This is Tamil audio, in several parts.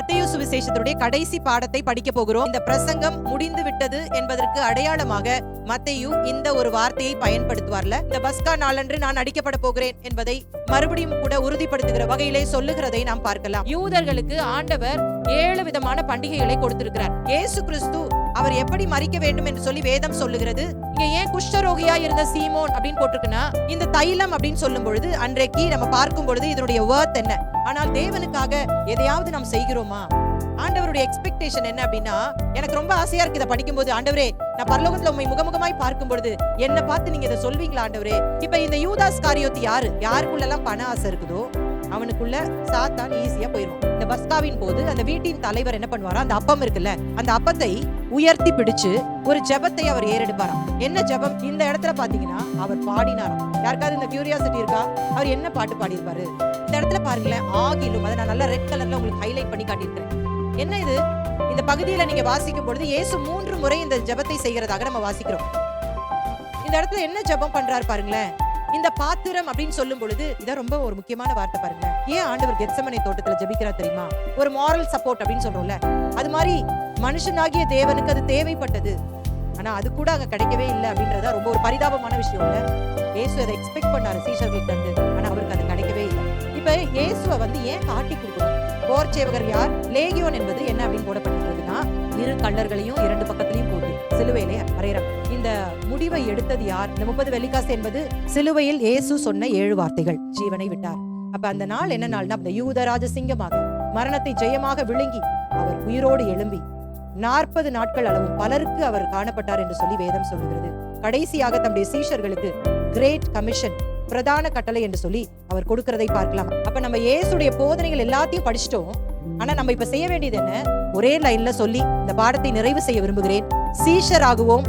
மத்தேயு சுவிசேஷத்துடைய கடைசி பாடத்தை படிக்க போகிறோம். இந்த பிரசங்கம் முடிந்து விட்டது என்பதற்கு அடையாளமாக மத்தேயு இந்த ஒரு வார்த்தையை பயன்படுத்துவார்ல, இந்த பஸ்கா நாளன்று நான் அடிக்கப்பட போகிறேன் என்பதை மறுபடியும் கூட உறுதிப்படுத்துகிற வகையிலே சொல்லுகிறதை நாம் பார்க்கலாம். யூதர்களுக்கு ஆண்டவர் 7 விதமான பண்டிகைகளை கொடுத்திருக்கிறார். இயேசு கிறிஸ்து அவர் எப்படி மரிக்க வேண்டும் என்று சொல்லி வேதம் சொல்லுகிறது. இங்க ஏன் குஷ்டரோகியா இருந்த சீமோன் அப்படின்னு போட்டிருக்குன்னா, இந்த தைலம் அப்படின்னு சொல்லும் பொழுது அன்றைக்கு நம்ம பார்க்கும் பொழுது இதனுடைய வர்த் என்ன, ஆனால் தேவனுக்காக எதையாவது நாம் செய்கிறோமா? ஆண்டவருடைய எக்ஸ்பெக்டேஷன் என்ன அப்படின்னா, எனக்கு ரொம்ப ஆசையா இருக்கு இதை படிக்கும் போது, ஆண்டவரே நான் பரலோகத்துல உண்மை முகமுகமாய் பார்க்கும் பொழுது என்ன பார்த்து நீங்க இதை சொல்வீங்களா ஆண்டவரே? இப்ப இந்த யூதாஸ் காரியோத்து யாருக்குள்ளெல்லாம் பண ஆசை இருக்குதோ அவனுக்குள்ள சாத்தான் ஈஸியா போயிடும். இந்த பஸ்காவின் போது அந்த வீட்டின் தலைவர் என்ன பண்ணுவாரா, அந்த அப்பம் இருக்குல்ல, அந்த அப்பத்தை உயர்த்தி பிடிச்சு ஒரு ஜெபத்தை அவர் ஏறெடுப்பாராம். என்ன ஜெபம்? இந்த இடத்துல பாத்தீங்கன்னா அவர் பாடினாராம். யாருக்காவது இந்த கியூரியாசிட்டி இருக்கா? அவர் என்ன பாட்டு பாடியிருப்பாரு? இந்த இடத்துல பாருங்களேன், ஆகிலும் அதை நான் நல்லா ரெட் கலர்ல உங்களுக்கு ஹைலைட் பண்ணி காட்டியிருக்கிறேன். என்ன இது? இந்த பகுதியில நீங்க வாசிக்கும் பொழுது இயேசு 3 முறை இந்த ஜெபத்தை செய்கிறதாக நம்ம வாசிக்கிறோம். இந்த இடத்துல என்ன ஜெபம் பண்றாரு பாருங்களேன். இந்த பாத்திரம் அப்படின்னு சொல்லும் பொழுது இதான் ரொம்ப ஒரு முக்கியமான வார்த்தை பாருங்க. ஏன் ஆண்டவர் கெத்செமனே தோட்டத்துல ஜெபிக்கிறார் தெரியுமா? ஒரு மாரல் சப்போர்ட் அப்படின்னு சொல்றோம்ல, அது மாதிரி மனுஷனாகிய தேவனுக்கு அது தேவைப்பட்டது. ஆனா அது கூட அங்க கிடைக்கவே இல்லை அப்படின்றத ரொம்ப ஒரு பரிதாபமான விஷயம் இல்ல. இயேசு அதை எக்ஸ்பெக்ட் பண்ணாரு சீஷர்களுக்கு இருந்து, ஆனா அவருக்கு அது கிடைக்கவே இல்லை. இப்ப இயேசுவை ஏன் காட்டி கொடுக்கணும்? போர் சேவகர் யார்? லேகியோன் என்பது என்ன அப்படின்னு போடப்பட்டிருக்குதுன்னா, 2 கள்ளர்களையும் 2 பக்கத்திலையும் போட்டு சிலுவையிலே அறையறாங்க. இந்த முடிவை எடுத்தது யார்? இந்த 30 வெள்ளிக்காசு என்பது சிலுவையில் இயேசு சொன்ன 7 வார்த்தைகள். ஜீவனை விட்டார். அப்ப அந்த நாள் என்ன நாள்னா, அந்த யூதராஜ சிங்கமாக மரணத்தை ஜெயமாக விழுங்கி அவர் உயிரோடு எழும்பி 40 நாட்கள் அளவும் பலருக்கு அவர் காணப்பட்டார் என்று சொல்லி வேதம் சொல்லுகிறது. கடைசியாக தம்முடைய சீஷர்களுக்கு கிரேட் கமிஷன், பிரதான கட்டளை என்று சொல்லி அவர் கொடுக்கிறதை பார்க்கலாம். அப்ப நம்ம இயேசுடைய போதனைகள் எல்லாத்தையும் படிச்சிட்டோம். ஆனா நம்ம இப்ப செய்ய வேண்டியது என்ன? ஒரே லைன்ல சொல்லி இந்த பாடத்தை நிறைவு செய்ய விரும்புகிறேன். சீஷராகுவோம்.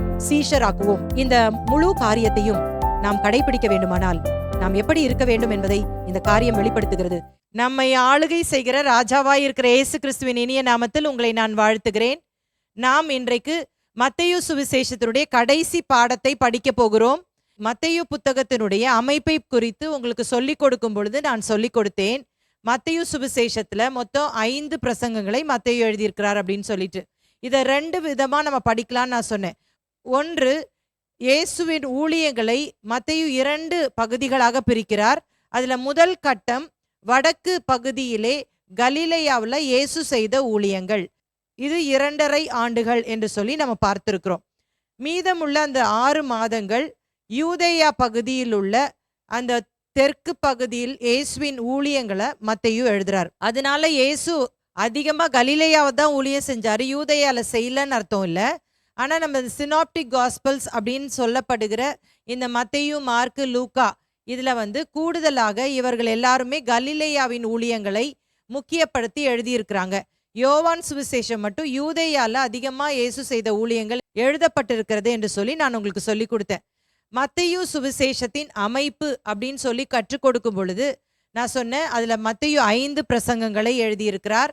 இந்த முழு காரியத்தையும் நாம் கடைபிடிக்க வேண்டுமானால் நாம் எப்படி இருக்க வேண்டும் என்பதை இந்த காரியம் வெளிப்படுத்துகிறது. நம்மை ஆளுகை செய்கிற ராஜாவாய் இருக்கிற இயேசு கிறிஸ்துவின் இனிய நாமத்தில் உங்களை நான் வாழ்த்துகிறேன். நாம் இன்றைக்கு மத்தேயு சுவிசேஷத்தினுடைய கடைசி பாடத்தை படிக்க போகிறோம். மத்தேயு புத்தகத்தினுடைய அமைப்பை குறித்து உங்களுக்கு சொல்லிக் கொடுக்கும் பொழுது நான் சொல்லிக் கொடுத்தேன். மத்தேயு சுவிசேஷத்துல மொத்தம் 5 பிரசங்கங்களை மத்தேயு எழுதியிருக்கிறார் அப்படின்னு சொல்லிட்டு, இதை 2 விதமா நம்ம படிக்கலாம்னு நான் சொன்னேன். ஒன்று, இயேசுவின் ஊழியங்களை மத்தேயு 2 பகுதிகளாக பிரிக்கிறார். அதுல முதல் கட்டம் வடக்கு பகுதியிலே கலிலேயாவில் இயேசு செய்த ஊழியங்கள். இது 2.5 ஆண்டுகள் என்று சொல்லி நம்ம பார்த்திருக்கிறோம். மீதமுள்ள அந்த 6 மாதங்கள் யூதேயா பகுதியில் உள்ள அந்த தெற்கு பகுதியில் இயேசுவின் ஊழியங்களை மத்தேயு எழுதுறார். அதனால இயேசு அதிகமா கலிலேயாவை தான் ஊழியம் செஞ்சாரு, யூதேயால செய்யலன்னு அர்த்தம் இல்லை. ஆனா நம்ம சினாப்டிக் காஸ்பல்ஸ் அப்படின்னு சொல்லப்படுகிற இந்த மத்தேயு, மார்க்கு, லூக்கா இதுல கூடுதலாக இவர்கள் எல்லாருமே கலிலேயாவின் ஊழியங்களை முக்கியப்படுத்தி எழுதியிருக்கிறாங்க. யோவான் சுவிசேஷம் மட்டும் யூதேயால அதிகமா இயேசு செய்த ஊழியங்கள் எழுதப்பட்டிருக்கிறது என்று சொல்லி நான் உங்களுக்கு சொல்லி கொடுத்தேன். மத்தேயு சுவிசேஷத்தின் அமைப்பு அப்படின்னு சொல்லி கற்றுக் கொடுக்கும் பொழுது நான் சொன்னேன், அதுல மத்தேயு 5 பிரசங்கங்களை எழுதியிருக்கிறார்.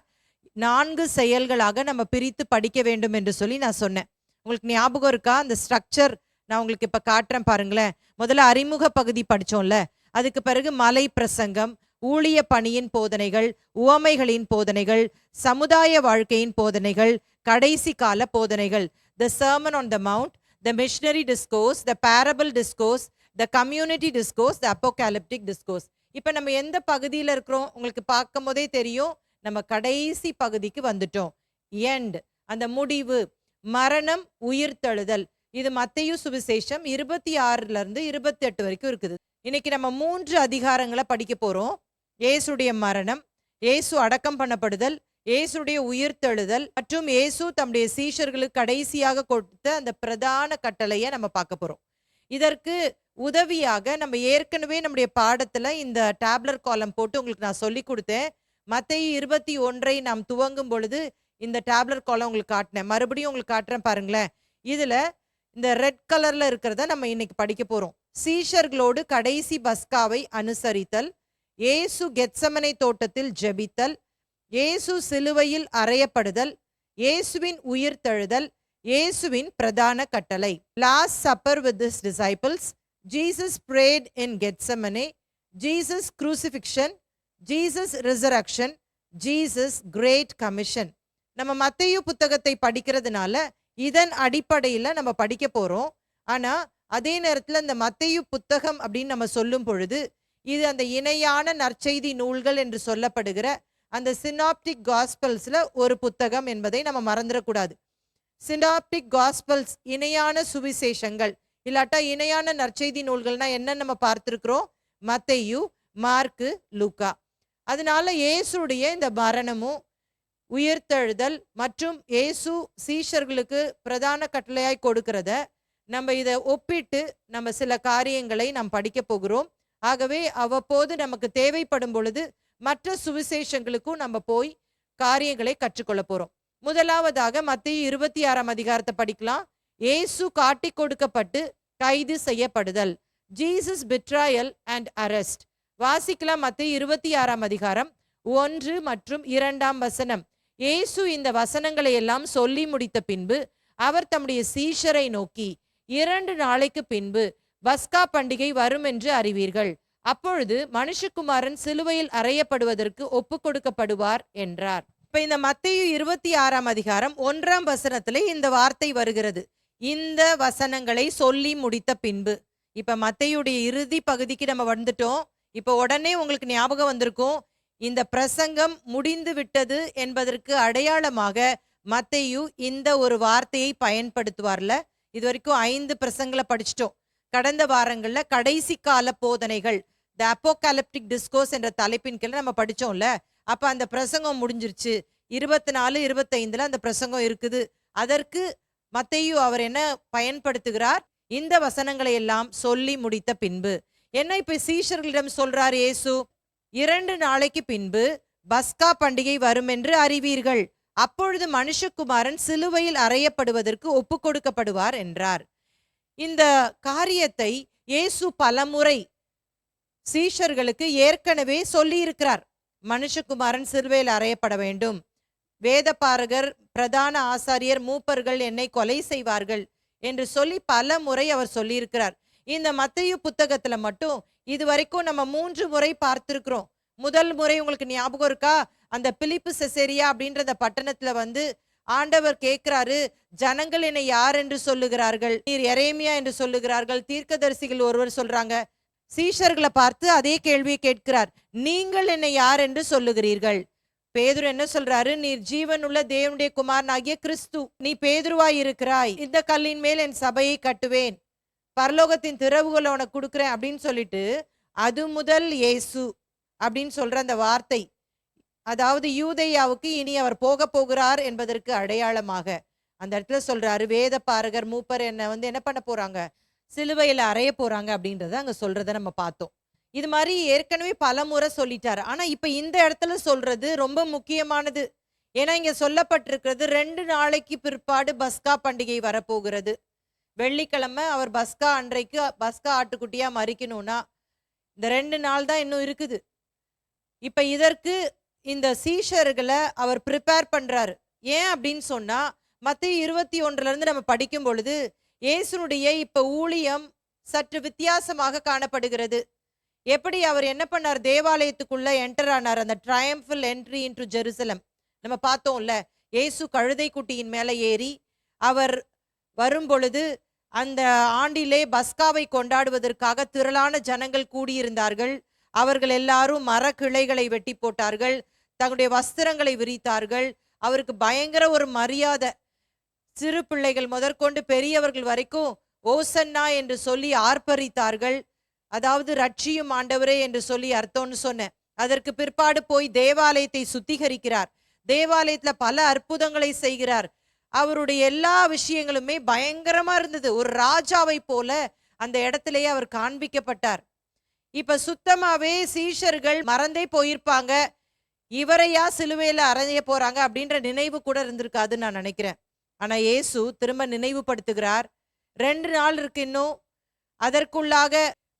4 செயல்களாக நம்ம பிரித்து படிக்க வேண்டும் என்று சொல்லி நான் சொன்னேன். உங்களுக்கு ஞாபகம் இருக்கா? அந்த ஸ்ட்ரக்சர் நான் உங்களுக்கு இப்ப காட்டுறேன் பாருங்களேன். முதல்ல அறிமுக பகுதி படிச்சோம்ல, அதுக்கு பிறகு மலை பிரசங்கம், ஊழிய பணியின் போதனைகள், உவமைகளின் போதனைகள், சமுதாய வாழ்க்கையின் போதனைகள், கடைசி கால போதனைகள், the sermon on the mount, the missionary discourse, the parable discourse, the community discourse, the apocalyptic discourse. இப்ப நம்ம எந்த பகுதியில இருக்கிறோம்? உங்களுக்கு பார்க்கும் போதே தெரியும், நம்ம கடைசி பகுதிக்கு வந்துட்டோம். எண்ட், அந்த முடிவு, மரணம், உயிர்த்தெழுதல். இது மத்தேயு சுவிசேஷம் 26ல இருந்து 28 வரைக்கும் இருக்குது. இன்னைக்கு நம்ம 3 அதிகாரங்களை படிக்க போறோம். இயேசுடைய மரணம், இயேசு அடக்கம் பண்ணப்படுதல், இயேசுடைய உயிர்த்தெழுதல் மற்றும் இயேசு தம்முடைய சீஷர்களுக்கு கடைசியாக கொடுத்த அந்த பிரதான கட்டளையை நம்ம பார்க்க போறோம். இதற்கு உதவியாக நம்ம ஏற்கனவே நம்முடைய பாடத்துல இந்த டேப்லர் காலம் போட்டு உங்களுக்கு நான் சொல்லி கொடுத்தேன். மத்தேயு 21 நாம் துவங்கும் பொழுது இந்த டேப்லர் காலம் உங்களுக்கு காட்டினேன். மறுபடியும் உங்களுக்கு காட்டுறேன் பாருங்களேன். இதுல இந்த ரெட் கலர்ல இருக்கிறத நம்ம இன்னைக்கு படிக்க போறோம். சீஷர்களோடு கடைசி பஸ்காவை அனுசரித்தல், இயேசு கெத்செமனே தோட்டத்தில் ஜெபித்தல், இயேசு சிலுவையில் அறையப்படுதல், இயேசுவின் உயிர்த்தெழுதல், இயேசுவின் பிரதான கட்டளை. Last supper with his disciples, Jesus prayed in Gethsemane, Jesus crucifixion, Jesus resurrection, Jesus great commission. நம்ம மத்தேயு புத்தகத்தை படிக்கிறதுனால இதன் அடிப்படையில் நம்ம படிக்க போறோம். ஆனா அதே நேரத்தில் இந்த மத்தேயு புத்தகம் அப்படின்னு நம்ம சொல்லும் பொழுது இது அந்த இணையான நற்செய்தி நூல்கள் என்று சொல்லப்படுகிற அந்த சினாப்டிக் காஸ்பல்ஸ்ல ஒரு புத்தகம் என்பதை நம்ம மறந்துடக்கூடாது. சினாப்டிக் காஸ்பல்ஸ் இணையான சுவிசேஷங்கள், இல்லாட்டா இணையான நற்செய்தி நூல்கள்னா என்ன நம்ம பார்த்திருக்கிறோம்? மத்தேயு, மார்க்கு, லூக்கா. அதனால இயேசுடைய இந்த மரணமும் உயிர்த்தெழுதல் மற்றும் இயேசு சீஷர்களுக்கு பிரதான கட்டளையாய் கொடுக்கிறத நம்ம இதை ஒப்பிட்டு நம்ம சில காரியங்களை நாம் படிக்க போகிறோம். ஆகவே அவ்வப்போது நமக்கு தேவைப்படும் பொழுது மற்ற சுவிசேஷங்களுக்கும் நம்ம போய் காரியங்களை கற்றுக்கொள்ள போறோம். முதலாவதாக மத்தேயு 26ஆம் அதிகாரத்தை படிக்கலாம். இயேசு காட்டி கொடுக்கப்பட்டு கைது செய்யப்படுதல், ஜீசஸ் பிட்ராயல் அண்ட் அரெஸ்ட். வாசிக்கலாம். மத்தேயு 26ஆம் அதிகாரம் 1 மற்றும் 2ஆம் வசனம். இயேசு இந்த வசனங்களை எல்லாம் சொல்லி முடித்த பின்பு அவர் தம்முடைய சீஷரை நோக்கி, 2 நாளைக்கு பின்பு பஸ்கா பண்டிகை வரும் என்று அறிவீர்கள். அப்பொழுது மனுஷகுமாரன் சிலுவையில் அறையப்படுவதற்கு ஒப்பு கொடுக்கப்படுவார் என்றார். இப்ப இந்த மத்தேயு 26ஆம் அதிகாரம் 1ஆம் வசனத்திலே இந்த வார்த்தை வருகிறது, இந்த வசனங்களை சொல்லி முடித்த பின்பு. இப்ப மத்தேயுடைய இறுதி பகுதிக்கு நம்ம வந்துட்டோம். இப்ப உடனே உங்களுக்கு ஞாபகம் வந்திருக்கும், இந்த பிரசங்கம் முடிந்து விட்டது என்பதற்கு அடையாளமாக மத்தேயு இந்த ஒரு வார்த்தையை பயன்படுத்துவார்ல. இது வரைக்கும் 5 பிரசங்களை படிச்சிட்டோம். கடந்த வாரங்கள்ல கடைசி கால போதனைகள், த அப்போகாலிப்டிக் டிஸ்கோர்ஸ் என்ற தலைப்பின் கீழே நம்ம படிச்சோம்ல. அப்ப அந்த பிரசங்கம் முடிஞ்சிருச்சு. 24, 25ல அந்த பிரசங்கம் இருக்குது. அதற்கு மத்தேயு அவர் என்ன பயன்படுத்துகிறார்? இந்த வசனங்களை எல்லாம் சொல்லி முடித்த பின்பு. என்ன இப்ப சீஷர்களிடம் சொல்றார் இயேசு? 2 நாளைக்கு பின்பு பஸ்கா பண்டிகை வரும் என்று அறிவீர்கள். அப்பொழுது மனுஷகுமாரன் சிலுவையில் அறையப்படுவதற்கு ஒப்பு கொடுக்கப்படுவார் என்றார். இந்த காரியத்தை இயேசு பலமுறை சீஷர்களுக்கு ஏற்கனவே சொல்லி இருக்கிறார். மனுஷகுமாரன் சிலுவையில் அறையப்பட வேண்டும், வேதபாரகர், பிரதான ஆசாரியர், மூப்பர்கள் என்னை கொலை செய்வார்கள் என்று சொல்லி பல முறை அவர் சொல்லியிருக்கிறார். இந்த மத்தேயு புத்தகத்துல மட்டும் இதுவரைக்கும் நம்ம 3 முறை பார்த்திருக்கிறோம். முதல் முறை உங்களுக்கு ஞாபகம் இருக்கா? அந்த பிலிப்பு செசேரியா அப்படின்ற அந்த பட்டணத்துல ஆண்டவர் கேட்கிறாரு, ஜனங்கள் என்னை யார் என்று சொல்லுகிறார்கள்? நீர் எரேமியா என்று சொல்லுகிறார்கள், தீர்க்கதரிசிகள் ஒருவர் சொல்றாங்க. சீஷர்களை பார்த்து அதே கேள்வியை கேட்கிறார், நீங்கள் என்னை யார் என்று சொல்லுகிறீர்கள்? பேதுரு என்ன சொல்றாரு? நீர் ஜீவனுள்ள தேவனுடைய குமாரனாகிய கிறிஸ்து, நீ பேதுருவாய் இருக்கிறாய், இந்த கல்லின் மேல் என் சபையை கட்டுவேன், பரலோகத்தின் திறவுகளை உனக்கு கொடுக்குறேன் அப்படின்னு சொல்லிட்டு அது முதல் இயேசு அப்படின்னு சொல்ற அந்த வார்த்தை, அதாவது யூதேயாவுக்கு இனி அவர் போக போகிறார் என்பதற்கு அடையாளமாக அந்த இடத்துல சொல்றாரு, வேத பாரகர், மூப்பர் என்ன பண்ண போறாங்க? சிலுவையில் அறைய போறாங்க அப்படின்றத அங்க சொல்றத நம்ம பார்த்தோம். இது மாதிரி ஏற்கனவே பல முறை சொல்லிட்டாரு. ஆனா இப்ப இந்த இடத்துல சொல்றது ரொம்ப முக்கியமானது. ஏன்னா இங்க சொல்லப்பட்டிருக்கிறது 2 நாளைக்கு பிற்பாடு பஸ்கா பண்டிகை வரப்போகிறது. வெள்ளிக்கிழமை அவர் பஸ்கா அன்றைக்கு பஸ்கா ஆட்டுக்குட்டியா மறிக்கணும்னா இந்த 2 நாள் தான் இன்னும் இருக்குது. இப்ப இதற்கு இந்த சீஷர்களை அவர் ப்ரிப்பேர் பண்றாரு. ஏன் அப்படின்னு சொன்னா மத்தேயு 21ல இருந்து நம்ம படிக்கும் பொழுது இயேசுனுடைய இப்ப ஊழியம் சற்று வித்தியாசமாக காணப்படுகிறது. எப்படி அவர் என்ன பண்ணார்? தேவாலயத்துக்குள்ள என்டர் ஆனார், அந்த ட்ரையம்ஃபல் என்ட்ரி இன்டு ஜெருசலம் நம்ம பார்த்தோம்ல. இயேசு கழுதை குட்டியின் மேல ஏறி அவர் வரும் பொழுது அந்த ஆண்டிலே பஸ்காவை கொண்டாடுவதற்காக திரளான ஜனங்கள் கூடியிருந்தார்கள். அவர்கள் எல்லாரும் மரக்கிளைகளை வெட்டி போட்டார்கள், தங்களுடைய வஸ்திரங்களை விரித்தார்கள். அவருக்கு பயங்கர ஒரு மரியாதை. சிறு பிள்ளைகள் முதற்கொண்டு பெரியவர்கள் வரைக்கும் ஓசன்னா என்று சொல்லி ஆர்ப்பரித்தார்கள். அதாவது ரட்சியும் ஆண்டவரே என்று சொல்லி அர்த்தம்னு சொன்னேன். அதற்கு பிற்பாடு போய் தேவாலயத்தை சுத்திகரிக்கிறார், தேவாலயத்துல பல அற்புதங்களை செய்கிறார். அவருடைய எல்லா விஷயங்களுமே பயங்கரமா இருந்தது. ஒரு ராஜாவை போல அந்த இடத்திலேயே அவர் காண்பிக்கப்பட்டார். இப்ப சுத்தமாவே சீஷர்கள் மறந்தே போயிருப்பாங்க, இவரையா சிலுவையில அறைய போறாங்க அப்படின்ற நினைவு கூட இருந்திருக்காதுன்னு நான் நினைக்கிறேன். ஆனா இயேசு திரும்ப நினைவுபடுத்துகிறார், 2 நாள் இருக்கு இன்னும், அதற்குள்ளாக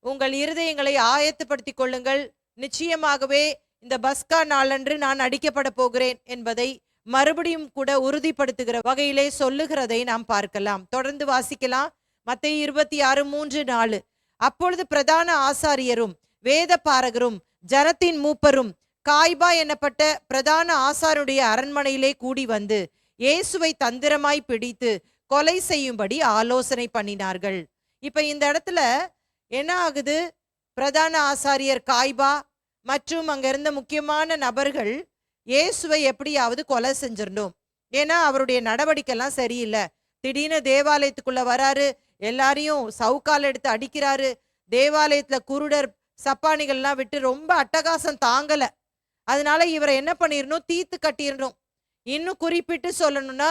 உங்கள் இருதயங்களை ஆயத்தப்படுத்தி கொள்ளுங்கள், நிச்சயமாகவே இந்த பஸ்கா நாளன்று நான் அடிக்கப்பட போகிறேன் என்பதை மறுபடியும் கூட உறுதிப்படுத்துகிற வகையிலே சொல்லுகிறதை நாம் பார்க்கலாம். தொடர்ந்து வாசிக்கலாம். மத்தேயு 26:3-4. அப்பொழுது பிரதான ஆசாரியரும் வேத பாரகரும் ஜனத்தின் மூப்பரும் காய்பா என்னப்பட்ட பிரதான ஆசாருடைய அரண்மனையிலே கூடி வந்து இயேசுவை தந்திரமாய் பிடித்து கொலை செய்யும்படி ஆலோசனை பண்ணினார்கள். இப்ப இந்த இடத்துல என்ன ஆகுது? பிரதான ஆசாரியர் காய்பா மற்றும் அங்க இருந்த முக்கியமான நபர்கள் இயேசுவை எப்படியாவது கொலை செஞ்சிடணும். ஏன்னா அவருடைய நடவடிக்கை எல்லாம் சரியில்லை. திடீர்னு தேவாலயத்துக்குள்ள வராரு, எல்லாரையும் சவுக்கால் எடுத்து அடிக்கிறாரு, தேவாலயத்துல குருடர் சப்பானிகள்லாம் விட்டு ரொம்ப அட்டகாசம் தாங்கல. அதனால இவரை என்ன பண்ணிடணும்? தீத்து கட்டிடணும். இன்னும் குறிப்பிட்டு சொல்லணும்னா,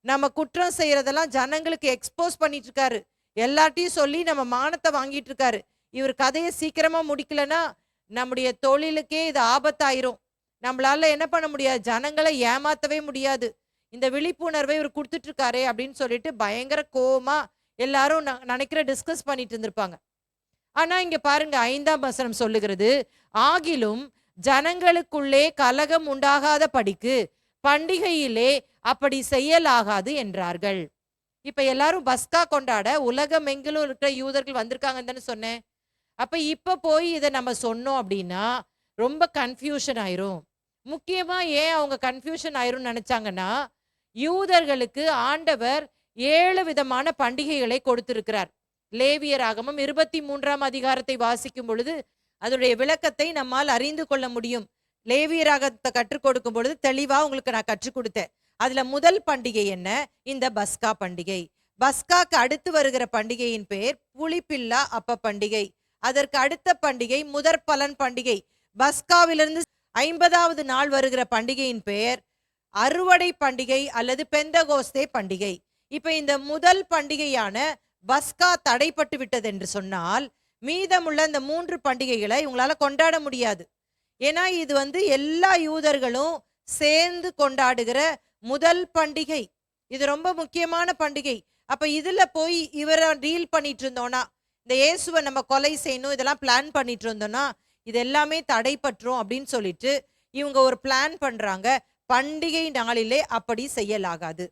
நம்ம குற்றம் செய்யறதெல்லாம் ஜனங்களுக்கு எக்ஸ்போஸ் பண்ணிட்டு இருக்காரு, எல்லாத்தையும் சொல்லி நம்ம மானத்தை வாங்கிட்டு இருக்காரு. இவர் கதையை சீக்கிரமா முடிக்கலன்னா நம்முடைய தொழிலுக்கே இது ஆபத்தாயிரும். நம்மளால என்ன பண்ண முடியாது? ஜனங்களை ஏமாத்தவே முடியாது. இந்த விழிப்புணர்வை இவர் கொடுத்துட்டு இருக்காரே அப்படின்னு சொல்லிட்டு பயங்கர கோவமா எல்லாரும் நினைக்கிற டிஸ்கஸ் பண்ணிட்டு இருந்திருப்பாங்க. ஆனா இங்க பாருங்க, 5ஆம் வசனம் சொல்லுகிறது, ஆகிலும் ஜனங்களுக்குள்ளே கலகம் உண்டாகாத படிக்கு பண்டிகையிலே அப்படி செய்யலாகாது என்றார்கள். இப்ப எல்லாரும் பஸ்கா கொண்டாட உலகம் எங்கிலும் இருக்கிற யூதர்கள் வந்திருக்காங்கன்னு தானே சொன்னேன். அப்ப இப்ப போய் இதை நம்ம சொன்னோம் அப்படின்னா ரொம்ப கன்ஃபியூஷன் ஆயிரும். முக்கியமா ஏன் அவங்க கன்ஃபியூஷன் ஆயிரும் நினைச்சாங்கன்னா, யூதர்களுக்கு ஆண்டவர் 7 விதமான பண்டிகைகளை கொடுத்திருக்கிறார். லேவியராகமம் 23ஆம் அதிகாரத்தை வாசிக்கும் பொழுது அதனுடைய விளக்கத்தை நம்மால் அறிந்து கொள்ள முடியும். லேவியராகத்தை கற்றுக் கொடுக்கும் பொழுது தெளிவா உங்களுக்கு நான் கற்றுக் கொடுத்தேன். அதுல முதல் பண்டிகை என்ன? இந்த பஸ்கா பண்டிகை. பஸ்காக்கு அடுத்து வருகிற பண்டிகையின் பெயர் புளிப்பில்லா அப்ப பண்டிகை. அதற்கு அடுத்த பண்டிகை முதற் பலன் பண்டிகை. பஸ்காவிலிருந்து 50வது நாள் வருகிற பண்டிகையின் பெயர் அறுவடை பண்டிகை அல்லது பெந்தகோஸ்தே பண்டிகை. இப்ப இந்த முதல் பண்டிகையான பஸ்கா தடைப்பட்டு விட்டது என்று சொன்னால், மீதமுள்ள இந்த 3 பண்டிகைகளை இவங்களால கொண்டாட முடியாது. ஏன்னா இது எல்லா யூதர்களும் சேர்ந்து கொண்டாடுகிற முதல் பண்டிகை. இது ரொம்ப முக்கியமான பண்டிகை. அப்ப இதுல போய் இவரை டீல் பண்ணிட்டு இருந்தோம்னா, இந்த இயேசுவை நம்ம கொலை செய்யணும் இதெல்லாம் பிளான் பண்ணிட்டு இருந்தோம்னா இது எல்லாமே தடைப்பட்டுரும் அப்படின்னு சொல்லிட்டு இவங்க ஒரு பிளான் பண்றாங்க. பண்டிகை நாளிலே அப்படி செய்யலாகாது.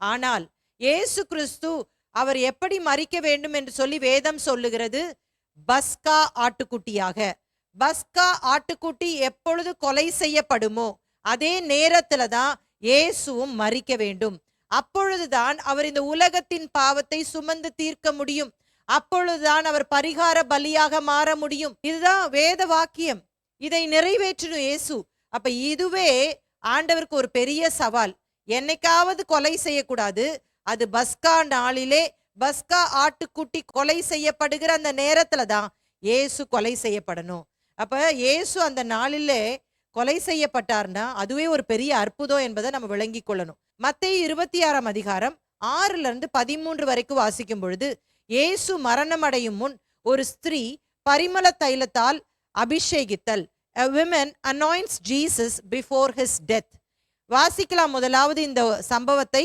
ஆனால் இயேசு கிறிஸ்து அவர் எப்படி மரிக்க வேண்டும் என்று சொல்லி வேதம் சொல்லுகிறது, பஸ்கா ஆட்டுக்குட்டியாக. பஸ்கா ஆட்டுக்குட்டி எப்பொழுது கொலை செய்யப்படுமோ அதே நேரத்துல தான் இயேசுவும் மரிக்க வேண்டும். அப்பொழுதுதான் அவர் இந்த உலகத்தின் பாவத்தை சுமந்து தீர்க்க முடியும். அப்பொழுதுதான் அவர் பரிகார பலியாக மாற முடியும். இதுதான் வேத வாக்கியம். இதை நிறைவேற்றணும் இயேசு. அப்ப இதுவே ஆண்டவருக்கு ஒரு பெரிய சவால். என்னைக்காவது கொலை செய்யக்கூடாது. அது பஸ்கா நாளிலே பஸ்கா ஆட்டுக்குட்டி கொலை செய்யப்படுகிற அந்த நேரத்துல தான் இயேசு கொலை செய்யப்படணும். அப்ப இயேசு அந்த நாளிலே கொலை செய்யப்பட்டார்னா அதுவே ஒரு பெரிய அற்புதம் என்பதை நம்ம விளங்கி கொள்ளணும். மத்தேயு 26ஆம் அதிகாரம் 6-13 வரைக்கும் வாசிக்கும் பொழுது, இயேசு மரணம் அடையும் முன் ஒரு ஸ்திரீ பரிமள தைலத்தால் அபிஷேகித்தல். A woman anoints Jesus before his death. வாசிக்கலாம் முதலாவது இந்த சம்பவத்தை,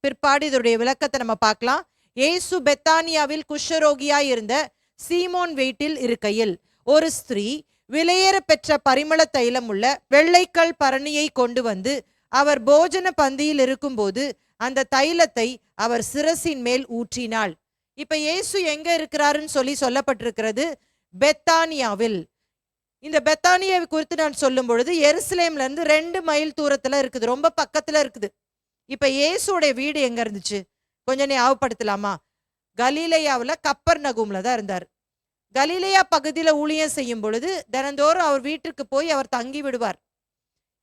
பிற்பாடு இதனுடைய விளக்கத்தை நம்ம பார்க்கலாம். இயேசு பெத்தானியாவில் குஷ்டரோகியாய் இருந்த சீமோன் வீட்டில் இருக்கையில் ஒரு ஸ்திரீ விலையேற பெற்ற பரிமள தைலம் உள்ள வெள்ளைக்கல் பரணியை கொண்டு வந்து அவர் போஜன பந்தியில் இருக்கும்போது அந்த தைலத்தை அவர் சிரசின் மேல் ஊற்றினாள். இப்ப இயேசு எங்க இருக்கிறாருன்னு சொல்லப்பட்டிருக்கிறது, பெத்தானியாவில். இந்த பெத்தானியாவை குறித்து நான் சொல்லும் பொழுது எருசலேம்ல இருந்து 2 மைல் தூரத்துல இருக்குது, ரொம்ப பக்கத்துல இருக்குது. இப்ப இயேசுடைய வீடு எங்க இருந்துச்சு கொஞ்சம் ஞாபகப்படுத்தலாமா? கலிலேயாவுல கப்பர்நகூம்ல தான் இருந்தார். கலிலேயா பகுதியில ஊழியம் செய்யும் பொழுது தினந்தோறும் அவர் வீட்டுக்கு போய் அவர் தங்கி விடுவார்.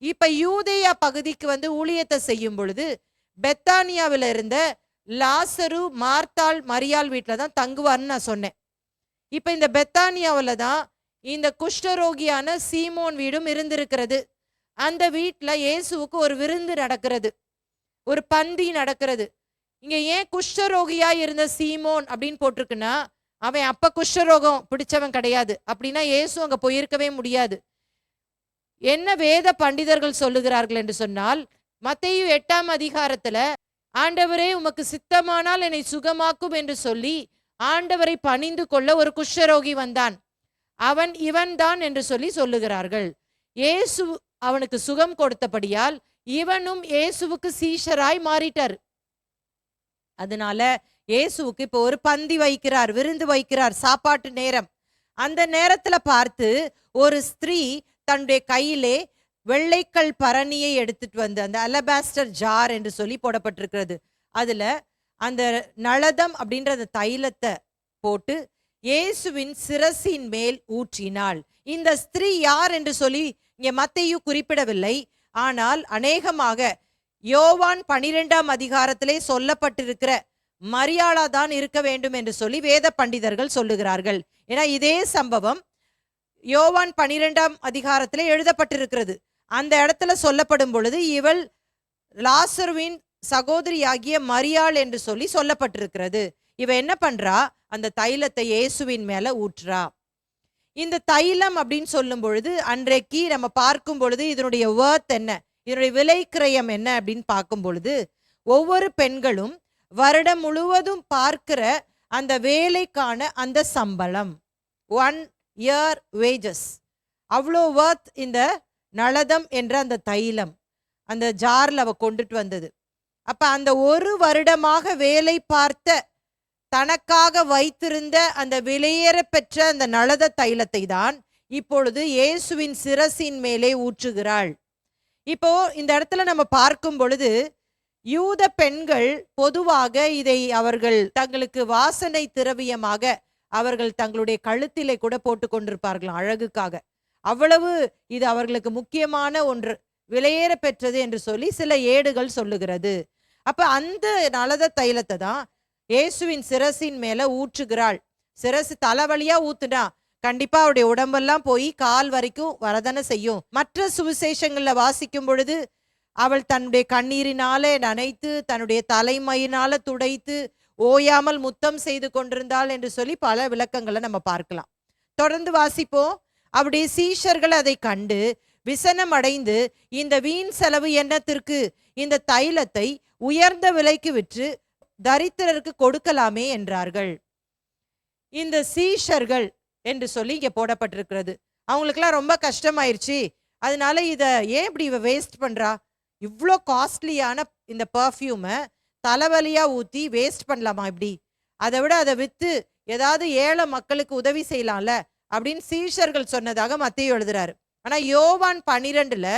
இப்ப யூதேயா பகுதிக்கு ஊழியத்தை செய்யும் பொழுது பெத்தானியாவில இருந்த லாசரு, மார்த்தாள், மரியாள் வீட்டுல தான் தங்குவார்னு நான் சொன்னேன். இப்ப இந்த பெத்தானியாவில தான் இந்த குஷ்டரோகியான சீமோன் வீடும் இருந்திருக்கிறது. அந்த வீட்டுல இயேசுவுக்கு ஒரு விருந்து நடக்கிறது, ஒரு பந்தி நடக்கிறது. இங்க ஏன் குஷ்டரோகியா இருந்த சீமோன் அப்படின்னு போட்டிருக்குன்னா, அவன் அப்ப குஷ்டரோகம் பிடிச்சவன் கிடையாது. அப்படின்னா இயேசு அங்க போயிருக்கவே முடியாது. என்ன வேத பண்டிதர்கள் சொல்லுகிறார்கள் என்று சொன்னால், மத்தேயு 8ஆம் அதிகாரத்துல ஆண்டவரே உமக்கு சித்தமானால் என்னை சுகமாக்கும் என்று சொல்லி ஆண்டவரை பணிந்து கொள்ள ஒரு குஷ்டரோகி வந்தான், அவன் இவன் தான் என்று சொல்லுகிறார்கள். இயேசு அவனுக்கு சுகம் கொடுத்தபடியால் இவனும் இயேசுவுக்கு சீஷராய் மாறிட்டார். அதனால இயேசுவுக்கு இப்போ ஒரு பந்தி வைக்கிறார், விருந்து வைக்கிறார், சாப்பாட்டு நேரம். அந்த நேரத்துல பார்த்து ஒரு ஸ்திரீ தன்னுடைய கையிலே வெள்ளைக்கல் பரணியை எடுத்துட்டு வந்து, அந்த அலபாஸ்டர் ஜார் என்று சொல்லி போடப்பட்டிருக்கிறது. அதுல அந்த நளதம் அப்படின்ற அந்த தைலத்தை போட்டு இயேசுவின் சிரசின் மேல் ஊற்றினாள். இந்த ஸ்திரீ யார் என்று சொல்லி இங்க மத்தேயு குறிப்பிடவில்லை. ஆனால் அநேகமாக யோவான் 12ஆம் அதிகாரத்திலே சொல்லப்பட்டிருக்கிற மரியாளா தான் இருக்க வேண்டும் என்று சொல்லி வேத பண்டிதர்கள் சொல்லுகிறார்கள். ஏன்னா இதே சம்பவம் யோவான் 12ஆம் அதிகாரத்திலே எழுதப்பட்டிருக்கிறது. அந்த இடத்துல சொல்லப்படும் பொழுது இவள் லாசருவின் சகோதரியாகிய மரியாள் என்று சொல்லி சொல்லப்பட்டிருக்கிறது. இவ என்ன பண்றா? அந்த தைலத்தை இயேசுவின் மேல ஊற்றுறா. இந்த தைலம் அப்படின்னு சொல்லும் பொழுது அன்றைக்கு நம்ம பார்க்கும் பொழுது இதனுடைய வர்த் என்ன, இதனுடைய விலை கிரயம் என்ன அப்படின்னு பார்க்கும் பொழுது, ஒவ்வொரு பெண்களும் வருடம் முழுவதும் பார்க்கிற அந்த வேலைக்கான அந்த சம்பளம் 1 year wages, அவ்வளோ வர்த் இந்த நளதம் என்ற அந்த தைலம் அந்த ஜார்ல அவ கொண்டுட்டு வந்தது. அப்ப அந்த ஒரு வருடமாக வேலை பார்த்த தனக்காக வைத்திருந்த அந்த விலையேற பெற்ற அந்த நளத தைலத்தை தான் இப்பொழுது இயேசுவின் சிரசின் மேலே ஊற்றுகிறாள். இப்போ இந்த இடத்துல நம்ம பார்க்கும் பொழுது யூத பெண்கள் பொதுவாக இதை அவர்கள் தங்களுக்கு வாசனை திரவியமாக அவர்கள் தங்களுடைய கழுத்திலே கூட போட்டு கொண்டிருப்பார்கள் அழகுக்காக. அவ்வளவு இது அவர்களுக்கு முக்கியமான ஒன்று, விலையேற பெற்றது என்று சொல்லி சில ஏடுகள் சொல்லுகிறது. அப்ப அந்த நளத தைலத்தை தான் இயேசுவின் சிரசின் மேல ஊற்றுகிறாள். சிரசு தலைவலியா ஊத்துனா கண்டிப்பா அவருடைய உடம்பெல்லாம் போய் கால் வரைக்கும் வரதானே செய்யும். மற்ற சுவிசேஷங்கள்ல வாசிக்கும் பொழுது அவள் தன்னுடைய கண்ணீரினால நனைத்து தன்னுடைய தலைமையினால துடைத்து ஓயாமல் முத்தம் செய்து கொண்டிருந்தாள் என்று சொல்லி பல விளக்கங்களை நம்ம பார்க்கலாம். தொடர்ந்து வாசிப்போம். அவருடைய சீஷர்கள் அதை கண்டு விசனம் அடைந்து, இந்த வீண் செலவு எண்ணத்திற்கு இந்த தைலத்தை உயர்ந்த விலைக்கு விற்று தரித்திரருக்கு கொடுக்கலாமே என்றார்கள். இந்த சீஷர்கள் என்று சொல்லி இங்க போடப்பட்டிருக்கிறது. அவங்களுக்குலாம் ரொம்ப கஷ்டமாயிருச்சு. அதனால இதை ஏன் இப்படி இவ வேஸ்ட் பண்றா? இவ்வளோ காஸ்ட்லியான இந்த பர்ஃப்யூமை தலைவலியா ஊற்றி வேஸ்ட் பண்ணலாமா இப்படி? அதை விட அதை விற்று ஏதாவது ஏழை மக்களுக்கு உதவி செய்யலாம்ல அப்படின்னு சீஷர்கள் சொன்னதாக மத்தேயு எழுதுறாரு. ஆனால் யோவான் 12ல்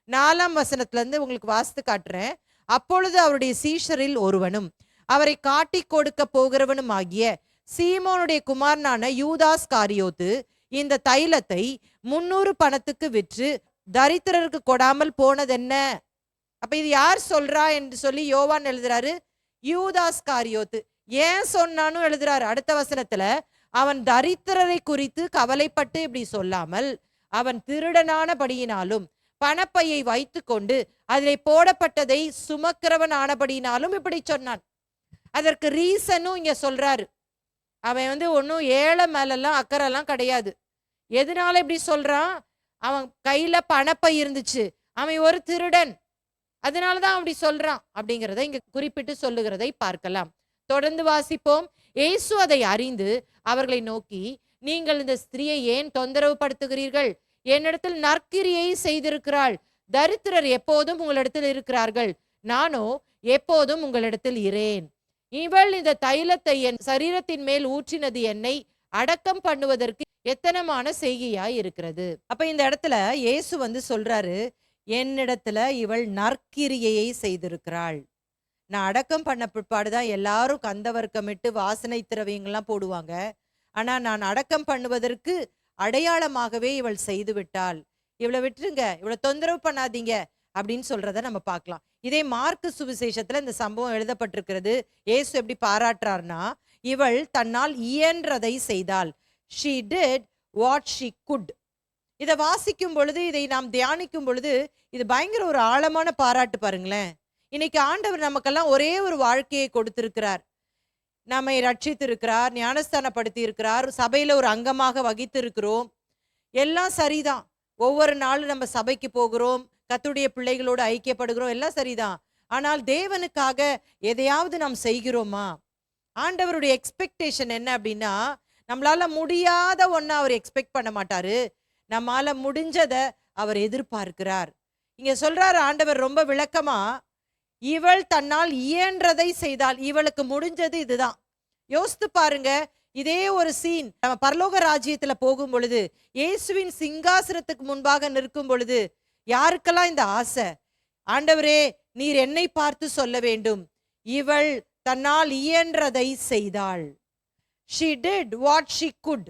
4ஆம் வசனத்திலேருந்து உங்களுக்கு வாசித்து காட்டுறேன். அப்பொழுது அவருடைய சீஷரில் ஒருவனும் அவரை காட்டி கொடுக்க போகிறவனும் ஆகிய சீமோனுடைய குமாரனான யூதாஸ் காரியோத்து இந்த தைலத்தை 300 பணத்துக்கு விற்று தரித்திரருக்கு கொடாமல் போனதென்ன? அப்ப இது யார் சொல்றா என்று சொல்லி யோவான் எழுதுறாரு, யூதாஸ் காரியோத்து. ஏன் சொன்னான்னு எழுதுறாரு. அடுத்த வசனத்துல அவன் தரித்திரரை குறித்து கவலைப்பட்டு இப்படி சொல்லாமல் அவன் திருடனானபடியினாலும் பணப்பையை வைத்து கொண்டு அதில் போடப்பட்டதை சுமக்கிறவன் ஆனபடியினாலும் இப்படி சொன்னான். அதற்கு ரீசனும் இங்க சொல்றாரு. அவன் ஒன்னும் ஏழை மேலெல்லாம் அக்கறைலாம் கிடையாது. எதனால இப்படி சொல்றான்? அவன் கையில பணப்பை இருந்துச்சு, அவன் ஒரு திருடன், அதனாலதான் அப்படி சொல்றான் அப்படிங்கிறத இங்க குறிப்பிட்டு சொல்லுகிறதை பார்க்கலாம். தொடர்ந்து வாசிப்போம். இயேசு அதை அறிந்து அவர்களை நோக்கி, நீங்கள் இந்த ஸ்திரியை ஏன் தொந்தரவு படுத்துகிறீர்கள்? என்னிடத்தில் நற்கிரியை செய்திருக்கிறாள். தரித்திரர் எப்போதும் உங்களிடத்தில் இருக்கிறார்கள், நானோ எப்போதும் உங்களிடத்தில் இரேன். இவள் இந்த தைலத்தை என் சரீரத்தின் மேல் ஊற்றினது என்னை அடக்கம் பண்ணுவதற்கு எத்தனமான செய்கையாய் இருக்கிறது. அப்ப இந்த இடத்துல இயேசு சொல்றாரு, என்னிடத்துல இவள் நற்கிரியையை செய்திருக்கிறாள். நான் அடக்கம் பண்ண பிற்பாடுதான் எல்லாரும் கந்தவர்க்கமிட்டு வாசனை திரவியங்கள்லாம் போடுவாங்க. ஆனா நான் அடக்கம் பண்ணுவதற்கு அடையாளமாகவே இவள் செய்து விட்டாள். இவளை விட்டுருங்க, இவளை தொந்தரவு பண்ணாதீங்க அப்படின்னு சொல்றத நம்ம பார்க்கலாம். இதே மார்க்கு சுவிசேஷத்துல இந்த சம்பவம் எழுதப்பட்டிருக்கிறது. இயேசு எப்படி பாராட்டுறார்னா, இவள் தன்னால் இயன்றதை செய்தாள். she did what she could. இதை வாசிக்கும் பொழுது, இதை நாம் தியானிக்கும் பொழுது இது பயங்கர ஒரு ஆழமான பாராட்டு பாருங்களேன். இன்னைக்கு ஆண்டவர் நமக்கெல்லாம் ஒரே ஒரு வாழ்க்கையை கொடுத்திருக்கிறார். நம்மை ரட்சித்திருக்கிறார், ஞானஸ்தானப்படுத்தி இருக்கிறார், சபையில ஒரு அங்கமாக வகித்து இருக்கிறோம். எல்லாம் சரிதான். ஒவ்வொரு நாளும் நம்ம சபைக்கு போகிறோம், கர்த்தருடைய பிள்ளைகளோடு ஐக்கியப்படுகிறோம், எல்லாம் சரிதான். ஆனால் தேவனுக்காக எதையாவது நாம் செய்கிறோமா? ஆண்டவருடைய எக்ஸ்பெக்டேஷன் என்ன அப்படின்னா, நம்மளால முடியாத ஒன்ன அவர் எக்ஸ்பெக்ட் பண்ண மாட்டாரு, நம்மால முடிஞ்சதை அவர் எதிர்பார்க்கிறார். இங்க சொல்றாரு ஆண்டவர் ரொம்ப விளக்கமா, இவள் தன்னால் இயன்றதை செய்தால். இவளுக்கு முடிஞ்சது இதுதான். யோசித்து பாருங்க. இதே ஒரு சீன் நம்ம பரலோக ராஜ்யத்துல போகும் பொழுது, இயேசுவின் சிங்காசனத்துக்கு முன்பாக நிற்கும் பொழுது யாருக்கெல்லாம் இந்த ஆசை? ஆண்டவரே, நீர் என்னை பார்த்து சொல்ல வேண்டும், இவள் தன்னால் இயன்றதை செய்தாள். she did what she could.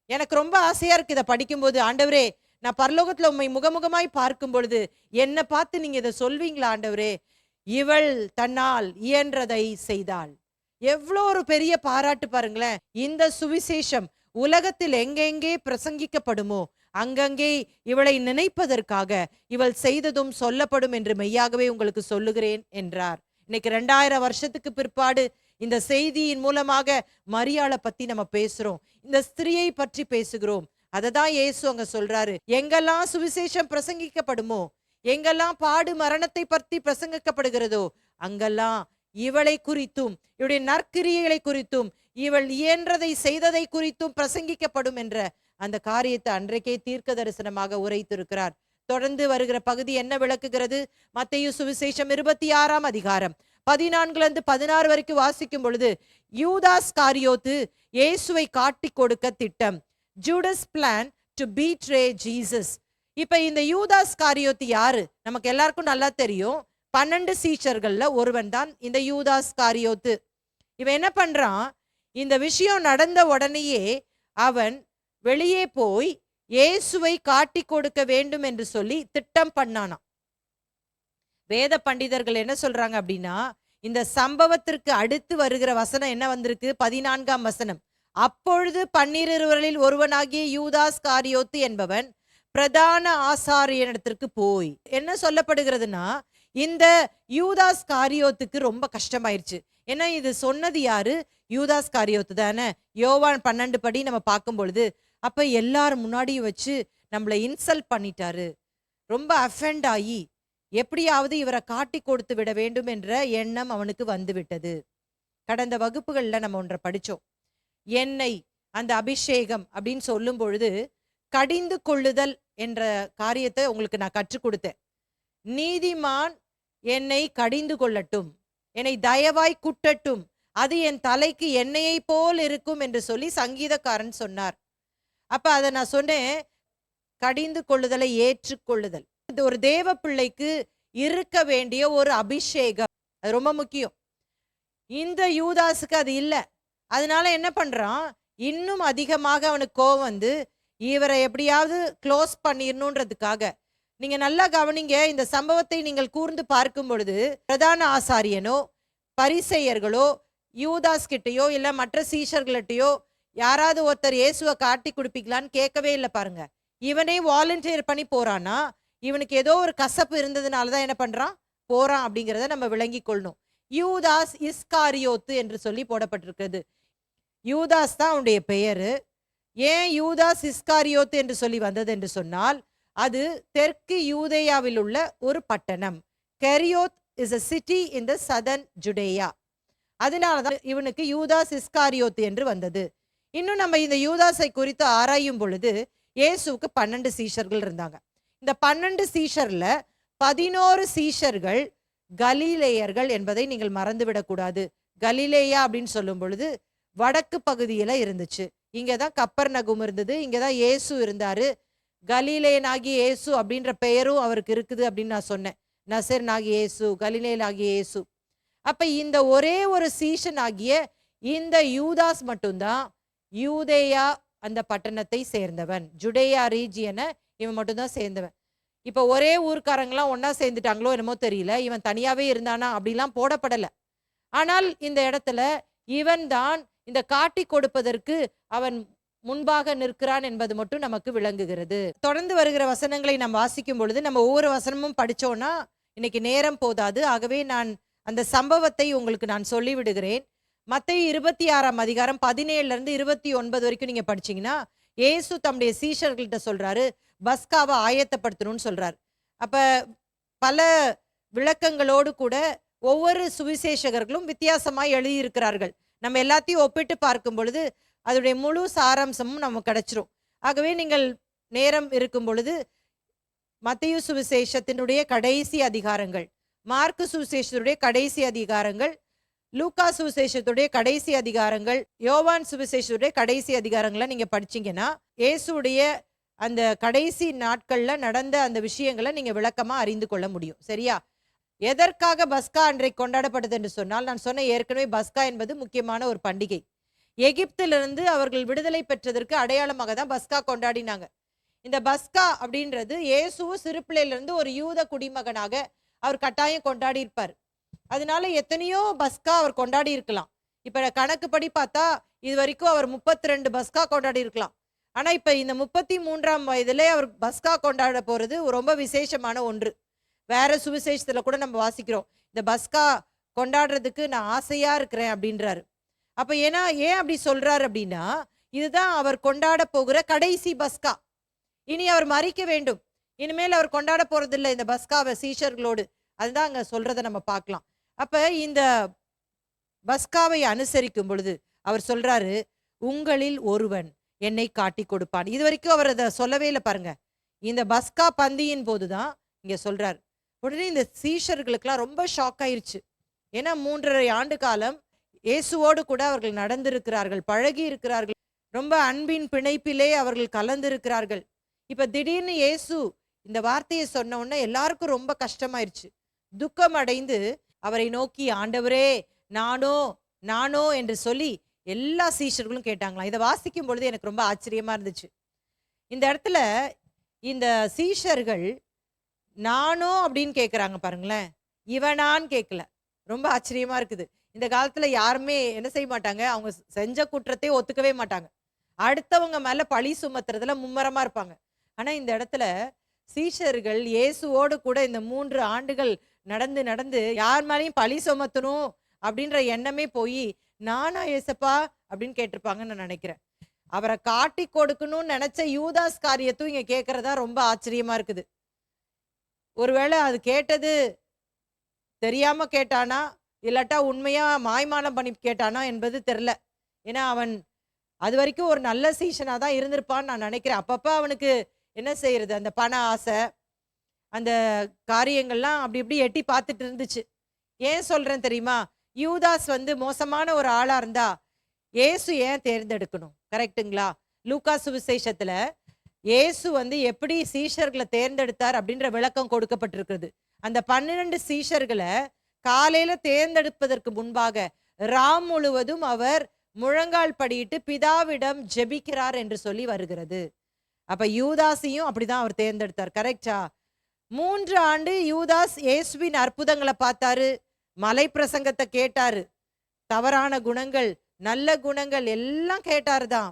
எனக்கு ரொம்ப ஆசையா இருக்கு இதை படிக்கும்போது. ஆண்டவரே, நான் பரலோகத்துல உம்மை முகமுகமாய் பார்க்கும் பொழுது என்னை பார்த்து நீங்க இதை சொல்வீங்களா ஆண்டவரே? இவள் தன்னால் இயன்றதை செய்தாள். எவ்வளோ ஒரு பெரிய பாராட்டு பாருங்களேன். இந்த சுவிசேஷம் உலகத்தில் எங்கெங்கே பிரசங்கிக்கப்படுமோ அங்கங்கே இவளை நினைப்பதற்காக இவள் செய்ததும் சொல்லப்படும் என்று மெய்யாகவே உங்களுக்கு சொல்லுகிறேன் என்றார். இன்னைக்கு 2000 வருஷத்துக்கு பிற்பாடு இந்த செய்தியின் மூலமாக மரியாளை பத்தி நம்ம பேசுறோம், இந்த ஸ்திரியை பற்றி பேசுகிறோம். அதை தான் இயேசு அங்க சொல்றாரு. எங்கெல்லாம் சுவிசேஷம் பிரசங்கிக்கப்படுமோ, எங்கெல்லாம் பாடு மரணத்தை பற்றி பிரசங்கிக்கப்படுகிறதோ அங்கெல்லாம் இவளை குறித்தும் இவளுடைய நற்கிரியைகளை குறித்தும் இவள் இயன்றதை செய்ததை குறித்தும் பிரசங்கிக்கப்படும் என்ற அந்த காரியத்தை அன்றைக்கே தீர்க்க தரிசனமாக உரைத்திருக்கிறார். தொடர்ந்து வருகிற பகுதி என்ன விளக்குகிறது? மத்தேயு சுவிசேஷம் 26ஆம் அதிகாரம் 14-16 வரைக்கும் வாசிக்கும் பொழுது, யூதாஸ் காரியோத்து இயேசுவை காட்டி கொடுக்க திட்டம். Judas plan to betray Jesus. இப்ப இந்த யூதாஸ் காரியோத்து யாரு? நமக்கு எல்லாருக்கும் நல்லா தெரியும். 12 சீஷர்கள்ல ஒருவன் தான் இந்த யூதாஸ் காரியோத்து. இவன் என்ன பண்றான்? இந்த விஷயம் நடந்த உடனேயே அவன் வெளியே போய் இயேசுவை காட்டி கொடுக்க வேண்டும் என்று சொல்லி திட்டம் பண்ணானாம். வேத பண்டிதர்கள் என்ன சொல்றாங்க அப்படின்னா, இந்த சம்பவத்திற்கு அடுத்து வருகிற வசனம் என்ன வந்திருக்கு? 14ஆம் வசனம். அப்பொழுது 12 ஒருவனாகிய யூதாஸ் காரியோத்து என்பவன் பிரதான ஆசாரியனிடத்திற்கு போய், என்ன சொல்லப்படுகிறதுனா, இந்த யூதாஸ் காரியோத்துக்கு ரொம்ப கஷ்டமாயிருச்சு. ஏன்னா இது சொன்னது யாரு? யூதாஸ் காரியோத்து தானே. யோவான் 12 படி நம்ம பார்க்கும் பொழுது, அப்ப எல்லாரும் முன்னாடியும் வச்சு நம்மளை இன்சல்ட் பண்ணிட்டாரு. ரொம்ப அஃபெண்ட் ஆகி எப்படியாவது இவரை காட்டி கொடுத்து விட வேண்டும் என்ற எண்ணம் அவனுக்கு வந்து விட்டது. கடந்த வகுப்புகள்ல நம்ம ஒன்றை படிச்சோம். எண்ணெய், அந்த அபிஷேகம் அப்படின்னு சொல்லும் பொழுது கடிந்து கொள்ளுதல் என்ற காரியத்தை உங்களுக்கு நான் கற்றுக் கொடுத்தேன். நீதிமான் என்னை கடிந்து கொள்ளட்டும், என்னை தயவாய் குட்டட்டும், அது என் தலைக்கு எண்ணெயை போல் இருக்கும் என்று சொல்லி சங்கீதக்காரன் சொன்னார். அப்ப அதை நான் சொன்னேன், கடிந்து கொள்ளுதலை ஏற்றுக்கொள்ளுதல். இது ஒரு தேவ பிள்ளைக்கு இருக்க வேண்டிய ஒரு அபிஷேகம், அது ரொம்ப முக்கியம். இந்த யூதாஸுக்கு அது இல்லை. அதனால என்ன பண்றான்? இன்னும் அதிகமாக அவனுக்கு கோவம் வந்து இவரை எப்படியாவது க்ளோஸ் பண்ணிடணுன்றதுக்காக. நீங்க நல்லா கவனிங்க, இந்த சம்பவத்தை நீங்கள் கூர்ந்து பார்க்கும் பொழுது பிரதான ஆசாரியனோ பரிசேயர்களோ யூதாஸ் கிட்டையோ இல்ல மற்ற சீஷர்கள்ட்டையோ யாராவது ஒருத்தர் இயேசுவை காட்டி கொடுப்பீங்களான்னு கேட்கவே இல்லை பாருங்க. இவனே வாலண்டியர் பண்ணி போறானா? இவனுக்கு ஏதோ ஒரு கசப்பு இருந்ததுனாலதான் என்ன பண்றான்? போறான் அப்படிங்கிறத நம்ம விளங்கி கொள்ளணும். யூதாஸ் இஸ்காரியோத்து என்று சொல்லி போடப்பட்டிருக்கிறது. யூதாஸ் தான் அவனுடைய பெயரு. ஏன் யூதாஸ் இஸ்காரியோத்து என்று சொல்லி வந்தது என்று சொன்னால், அது தெற்கு யூதேயாவில் உள்ள ஒரு பட்டணம். கெரியோத் is a city in the southern Judea. அதனாலதான் இவனுக்கு யூதாஸ் இஸ்காரியோத்து என்று வந்தது. இன்னும் நம்ம இந்த யூதாஸை குறித்து ஆராயும் பொழுது, இயேசுவுக்கு 12 சீஷர்கள் இருந்தாங்க. இந்த 12 சீஷர்ல 11 சீஷர்கள் கலிலேயர்கள் என்பதை நீங்கள் மறந்துவிடக்கூடாது. கலிலேயா அப்படின்னு சொல்லும் பொழுது வடக்கு பகுதியில இருந்துச்சு. இங்கதான் கப்பர்நகும் இருந்தது, இங்கதான் இயேசு இருந்தாரு. கலிலேயனாகிய இயேசு அப்படின்ற பெயரும் அவருக்கு இருக்குது அப்படின்னு நான் சொன்னேன். நசரனாகிய இயேசு, கலிலேயனாகிய இயேசு. அப்ப இந்த ஒரே ஒரு சீஷன் ஆகிய இந்த யூதாஸ் மட்டும்தான் யூதேயா அந்த பட்டணத்தை சேர்ந்தவன். ஜுடேயா ரீஜியனை இவன் மட்டும்தான் சேர்ந்தவன். இப்ப ஒரே ஊர்க்காரங்களாம் ஒன்னா சேர்ந்துட்டாங்களோ என்னமோ தெரியல, இவன் தனியாவே இருந்தானா அப்படிலாம் போடப்படலை. ஆனால் இந்த இடத்துல இவன் தான் இந்த காட்டி கொடுப்பதற்கு அவன் முன்பாக நிற்கிறான் என்பது மட்டும் நமக்கு விளங்குகிறது. தொடர்ந்து வருகிற வசனங்களை நாம் வாசிக்கும் பொழுது நம்ம ஒவ்வொரு வசனமும் படிச்சோம்னா இன்னைக்கு நேரம் போதாது. ஆகவே நான் அந்த சம்பவத்தை உங்களுக்கு நான் சொல்லி விடுகிறேன். மத்தேயு 26ஆம் அதிகாரம் 17 29 வரைக்கும் நீங்க படிச்சீங்கன்னா, இயேசு தம்முடைய சீஷர்கள்ட்ட சொல்றாரு, பஸ்காவை ஆயத்தப்படுத்தணும்னு சொல்றாரு. அப்ப பல விளக்கங்களோடு கூட ஒவ்வொரு சுவிசேஷகர்களும் வித்தியாசமாய் எழுதியிருக்கிறார்கள். நம்ம எல்லாத்தையும் ஒப்பிட்டு பார்க்கும் பொழுது அதனுடைய முழு சாராம்சமும் நமக்கு கிடைச்சிரும். ஆகவே நீங்கள் நேரம் இருக்கும் பொழுது மத்தேயு சுவிசேஷத்தினுடைய கடைசி அதிகாரங்கள், மார்க்கு சுவிசேஷத்துடைய கடைசி அதிகாரங்கள், லூக்கா சுவிசேஷத்துடைய கடைசி அதிகாரங்கள், யோவான் சுவிசேஷத்துடைய கடைசி அதிகாரங்களை நீங்க படிச்சீங்கன்னா, இயேசுடைய அந்த கடைசி நாட்கள்ல நடந்த அந்த விஷயங்களை நீங்க விளக்கமா அறிந்து கொள்ள முடியும். சரியா? எதற்காக பஸ்கா அன்றைக்கு கொண்டாடப்பட்டது என்று சொன்னால், நான் சொன்ன ஏற்கனவே பஸ்கா என்பது முக்கியமான ஒரு பண்டிகை. எகிப்திலிருந்து அவர்கள் விடுதலை பெற்றதற்கு அடையாளமாக தான் பஸ்கா கொண்டாடினாங்க. இந்த பஸ்கா அப்படின்றது இயேசுவும் சிறு பிள்ளையிலிருந்து ஒரு யூத குடிமகனாக அவர் கட்டாயம் கொண்டாடி இருப்பார். அதனால எத்தனையோ பஸ்கா அவர் கொண்டாடி இருக்கலாம். இப்ப கணக்குப்படி பார்த்தா இது வரைக்கும் அவர் 32 பஸ்கா கொண்டாடி இருக்கலாம். ஆனா இப்ப இந்த 33ஆம் வயதிலே அவர் பஸ்கா கொண்டாட போறது ரொம்ப விசேஷமான ஒன்று. வேற சுவிசேஷத்துல கூட நம்ம வாசிக்கிறோம், இந்த பஸ்கா கொண்டாடுறதுக்கு நான் ஆசையா இருக்கிறேன் அப்படின்றாரு. அப்ப ஏன் அப்படி சொல்றாரு அப்படின்னா, இதுதான் அவர் கொண்டாட போகிற கடைசி பஸ்கா. இனி அவர் மரிக்க வேண்டும். இனிமேல் அவர் கொண்டாட போறதில்லை இந்த பஸ்காவை சீஷர்களோடு. அதுதான் அங்க சொல்றதை நம்ம பார்க்கலாம். அப்ப இந்த பஸ்காவை அனுசரிக்கும் பொழுது அவர் சொல்றாரு, உங்களில் ஒருவன் என்னை காட்டி கொடுப்பான். இது வரைக்கும் அவர் அதை சொல்லவே இல்லை பாருங்க. இந்த பஸ்கா பந்தியின் போதுதான் இங்க சொல்றாரு. உடனே இந்த சீஷர்களுக்கெல்லாம் ரொம்ப ஷாக் ஆயிருச்சு. ஏன்னா 3½ ஆண்டு காலம் இயேசுவோடு கூட அவர்கள் நடந்திருக்கிறார்கள், பழகி இருக்கிறார்கள், ரொம்ப அன்பின் பிணைப்பிலே அவர்கள் கலந்திருக்கிறார்கள். இப்ப திடீர்னு இயேசு இந்த வார்த்தையை சொன்ன உடனே எல்லாருக்கும் ரொம்ப கஷ்டமாயிருச்சு. துக்கம் அடைந்து அவரை நோக்கி, ஆண்டவரே நானோ என்று சொல்லி எல்லா சீஷர்களும் கேட்டாங்களாம். இதை வாசிக்கும் பொழுது எனக்கு ரொம்ப ஆச்சரியமா இருந்துச்சு. இந்த இடத்துல இந்த சீஷர்கள் நானோ அப்படின்னு கேட்குறாங்க பாருங்களேன், இவனான்னு கேட்கல. ரொம்ப ஆச்சரியமா இருக்குது. இந்த காலத்துல யாருமே என்ன செய்ய மாட்டாங்க, அவங்க செஞ்ச குற்றத்தை ஒத்துக்கவே மாட்டாங்க. அடுத்தவங்க மேல பழி சுமத்துறதுல மும்மரமா இருப்பாங்க. ஆனா இந்த இடத்துல சீஷர்கள் இயேசுவோடு கூட இந்த 3 ஆண்டுகள் நடந்து யார் மேலேயும் பழி சுமத்தணும் அப்படின்ற எண்ணமே போய், நானா ஏசப்பா அப்படின்னு கேட்டிருப்பாங்கன்னு நான் நினைக்கிறேன். அவரை காட்டி கொடுக்கணும்னு நினைச்ச யூதாஸ் காரியத்தும் இங்க கேட்கறதா ரொம்ப ஆச்சரியமா இருக்குது. ஒருவேளை அது கேட்டது தெரியாம கேட்டானா, இல்லாட்டா உண்மையா மாய்மாலம் பண்ணி கேட்டானா என்பது தெரியல. ஏன்னா அவன் அது வரைக்கும் ஒரு நல்ல சீஷனா தான் இருந்திருப்பான்னு நான் நினைக்கிறேன். அப்பப்ப அவனுக்கு என்ன செய்யறது, அந்த பண ஆசை, அந்த காரியங்கள்லாம் அப்படி இப்படி எட்டி பார்த்துட்டு இருந்துச்சு. ஏன் சொல்றேன் தெரியுமா? யூதாஸ் மோசமான ஒரு ஆளா இருந்தா இயேசு ஏன் தேர்ந்தெடுக்கணும்? கரெக்டுங்களா? லூக்கா சுவிசேஷத்துல இயேசு எப்படி சீஷர்களை தேர்ந்தெடுத்தார் அப்படின்ற விளக்கம் கொடுக்கப்பட்டிருக்கிறது. அந்த 12 சீஷர்களை காலையில தேர்ந்தெடுப்பதற்கு முன்பாக ராம் முழுவதும் அவர் முழங்கால் படியிட்டு பிதாவிடம் ஜெபிக்கிறார் என்று சொல்லி வருகிறது. அப்ப யூதாஸையும் அப்படிதான் அவர் தேர்ந்தெடுத்தார். கரெக்டா? 3 ஆண்டு யூதாஸ் இயேசுவின் அற்புதங்களை பார்த்தாரு, மலை பிரசங்கத்தை கேட்டாரு, தவறான குணங்கள் நல்ல குணங்கள் எல்லாம் கேட்டாரு தான்.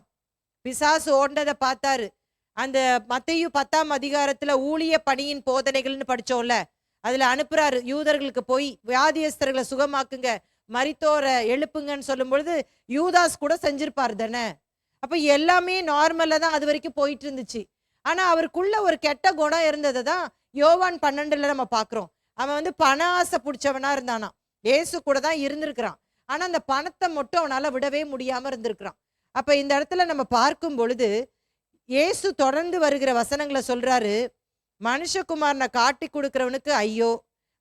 பிசாசு ஓண்டதை பார்த்தாரு. அந்த மத்தேயு 10ஆம் அதிகாரத்துல ஊழிய பணியின் போதனைகள்னு படிச்சோம்ல, அதுல அனுப்புறாரு யூதர்களுக்கு, போய் வியாதியஸ்தர்களை சுகமாக்குங்க, மரித்தோரை எழுப்புங்கன்னு சொல்லும் பொழுது யூதாஸ் கூட செஞ்சிருப்பாரு தானே. அப்ப எல்லாமே நார்மலா தான் அது வரைக்கும் போயிட்டு இருந்துச்சு. ஆனா அவருக்குள்ள ஒரு கெட்ட குணம் இருந்ததை தான் யோவான் 12ல நம்ம பாக்குறோம். அவன் பண ஆசை பிடிச்சவனா இருந்தானா. ஏசு கூட தான் இருந்திருக்கிறான். ஆனா அந்த பணத்தை மட்டும் அவனால விடவே முடியாம இருந்திருக்கிறான். அப்ப இந்த இடத்துல நம்ம பார்க்கும் பொழுது இயேசு தொடர்ந்து வருகிற வசனங்களை சொல்றாரு, மனுஷகுமாரனை காட்டி கொடுக்கிறவனுக்கு ஐயோ,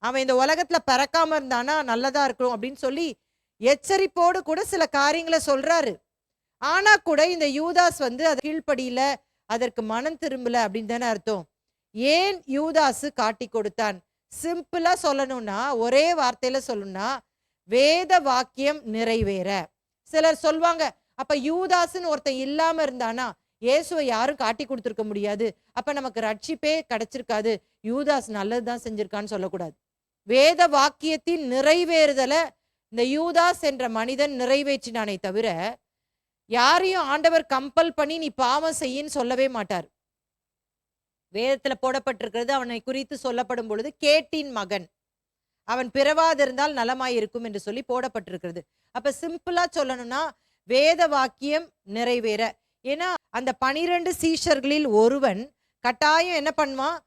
அவன் இந்த உலகத்துல பிறக்காம இருந்தானா நல்லதா இருக்கும் அப்படின்னு சொல்லி எச்சரிப்போடு கூட சில காரியங்களை சொல்றாரு. ஆனா கூட இந்த யூதாஸ் அது கீழ்ப்படியில, அதற்கு மனம் திரும்பல அப்படின்னு தானே அர்த்தம். ஏன் யூதாசு காட்டி கொடுத்தான்? சிம்பிளா சொல்லணும்னா, ஒரே வார்த்தையில சொல்லணும்னா, வேத வாக்கியம் நிறைவேற. சிலர் சொல்வாங்க, அப்ப யூதாஸ்ன்னு ஒருத்தன் இல்லாம இருந்தானா இயேசுவை யாரும் காட்டி கொடுத்துருக்க முடியாது, அப்ப நமக்கு ரட்சிப்பே கிடைச்சிருக்காது, யூதாஸ் நல்லதுதான் செஞ்சிருக்கான்னு சொல்லக்கூடாது. வேத வாக்கியத்தின் நிறைவேறுதலை இந்த யூதாஸ் என்ற மனிதன் நிறைவேற்றினானே தவிர யாரையும் ஆண்டவர் கம்பல் பண்ணி நீ பாவம் செய்யின்னு சொல்லவே மாட்டார். வேதத்துல போடப்பட்டிருக்கிறது, அவனை குறித்து சொல்லப்படும் பொழுது கேட்டின் மகன், அவன் பிறவாதிருந்தால் நலமாயிருக்கும் என்று சொல்லி போடப்பட்டிருக்கிறது. அப்ப சிம்பிளா சொல்லணும்னா வேத வாக்கியம் நிறைவேற. ஏன்னா அந்த 12 சீஷர்களில் ஒருவன் கட்டாயம் என்ன பண்ணுவான்,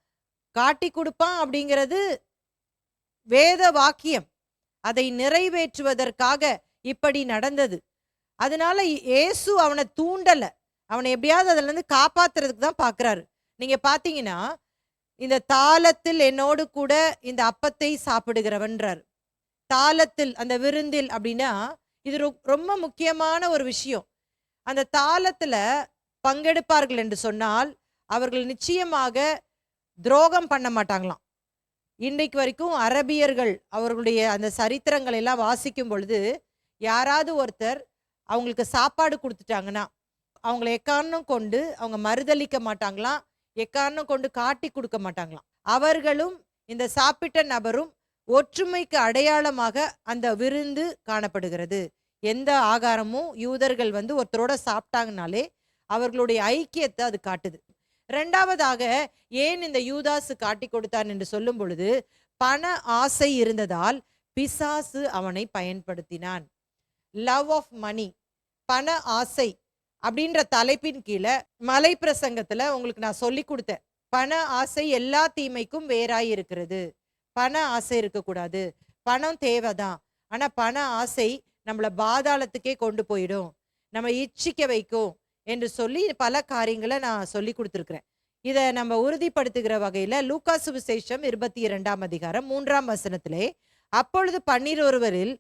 காட்டி கொடுப்பான். அப்படிங்கிறது வேத வாக்கியம், அதை நிறைவேற்றுவதற்காக இப்படி நடந்தது. அதனால இயேசு அவனை தூண்டல, அவனை எப்படியாவது அதுல இருந்து காப்பாத்துறதுக்கு தான் பாக்குறாரு. நீங்க பாத்தீங்கன்னா, இந்த தாளத்தில் என்னோடு கூட இந்த அப்பத்தை சாப்பிடுகிறவன்றார். தாளத்தில், அந்த விருந்தில் அப்படின்னா இது ரொம்ப முக்கியமான ஒரு விஷயம். அந்த தாளத்துல பங்கெடுப்பார்கள் என்று சொன்னால் அவர்கள் நிச்சயமாக துரோகம் பண்ண மாட்டாங்களாம். இன்றைக்கு வரைக்கும் அரபியர்கள் அவர்களுடைய அந்த சரித்திரங்கள் எல்லாம் வாசிக்கும் பொழுது யாராவது ஒருத்தர் அவங்களுக்கு சாப்பாடு கொடுத்துட்டாங்கன்னா அவங்களை எக்காரணம் கொண்டு அவங்க மறுதளிக்க மாட்டாங்களாம், எக்காரணம் கொண்டு காட்டி கொடுக்க மாட்டாங்களாம். அவர்களும் இந்த சாப்பிட்ட நபரும் ஒற்றுமைக்கு அடையாளமாக அந்த விருந்து காணப்படுகிறது. எந்த ஆகாரமும் யூதர்கள் ஒருத்தரோட சாப்பிட்டாங்கனாலே அவர்களுடைய ஐக்கியத்தை அது காட்டுது. இரண்டாவதாக ஏன் இந்த யூதாசு காட்டி கொடுத்தான் என்று சொல்லும் பொழுது பண ஆசை இருந்ததால் பிசாசு அவனை பயன்படுத்தினான். லவ் ஆஃப் மணி, பண ஆசை அப்படின்ற தலைப்பின் கீழே மலை பிரசங்கத்துல உங்களுக்கு நான் சொல்லி கொடுத்தேன். பண ஆசை எல்லா தீமைக்கும் வேறாய் இருக்கிறது. பண ஆசை இருக்கக்கூடாது. பணம் தேவைதான், ஆனா பண ஆசை நம்மளை பாதாளத்துக்கே கொண்டு போயிடும், நம்ம இச்சிக்க வைக்கும் என்று சொல்லி பல காரியங்களை நான் சொல்லி கொடுத்துருக்கிறேன். இதை நம்ம உறுதிப்படுத்துகிற வகையில லூக்கா சுவிசேஷம் 22ஆம் அதிகாரம் 3ஆம் வசனத்திலே, அப்பொழுது 12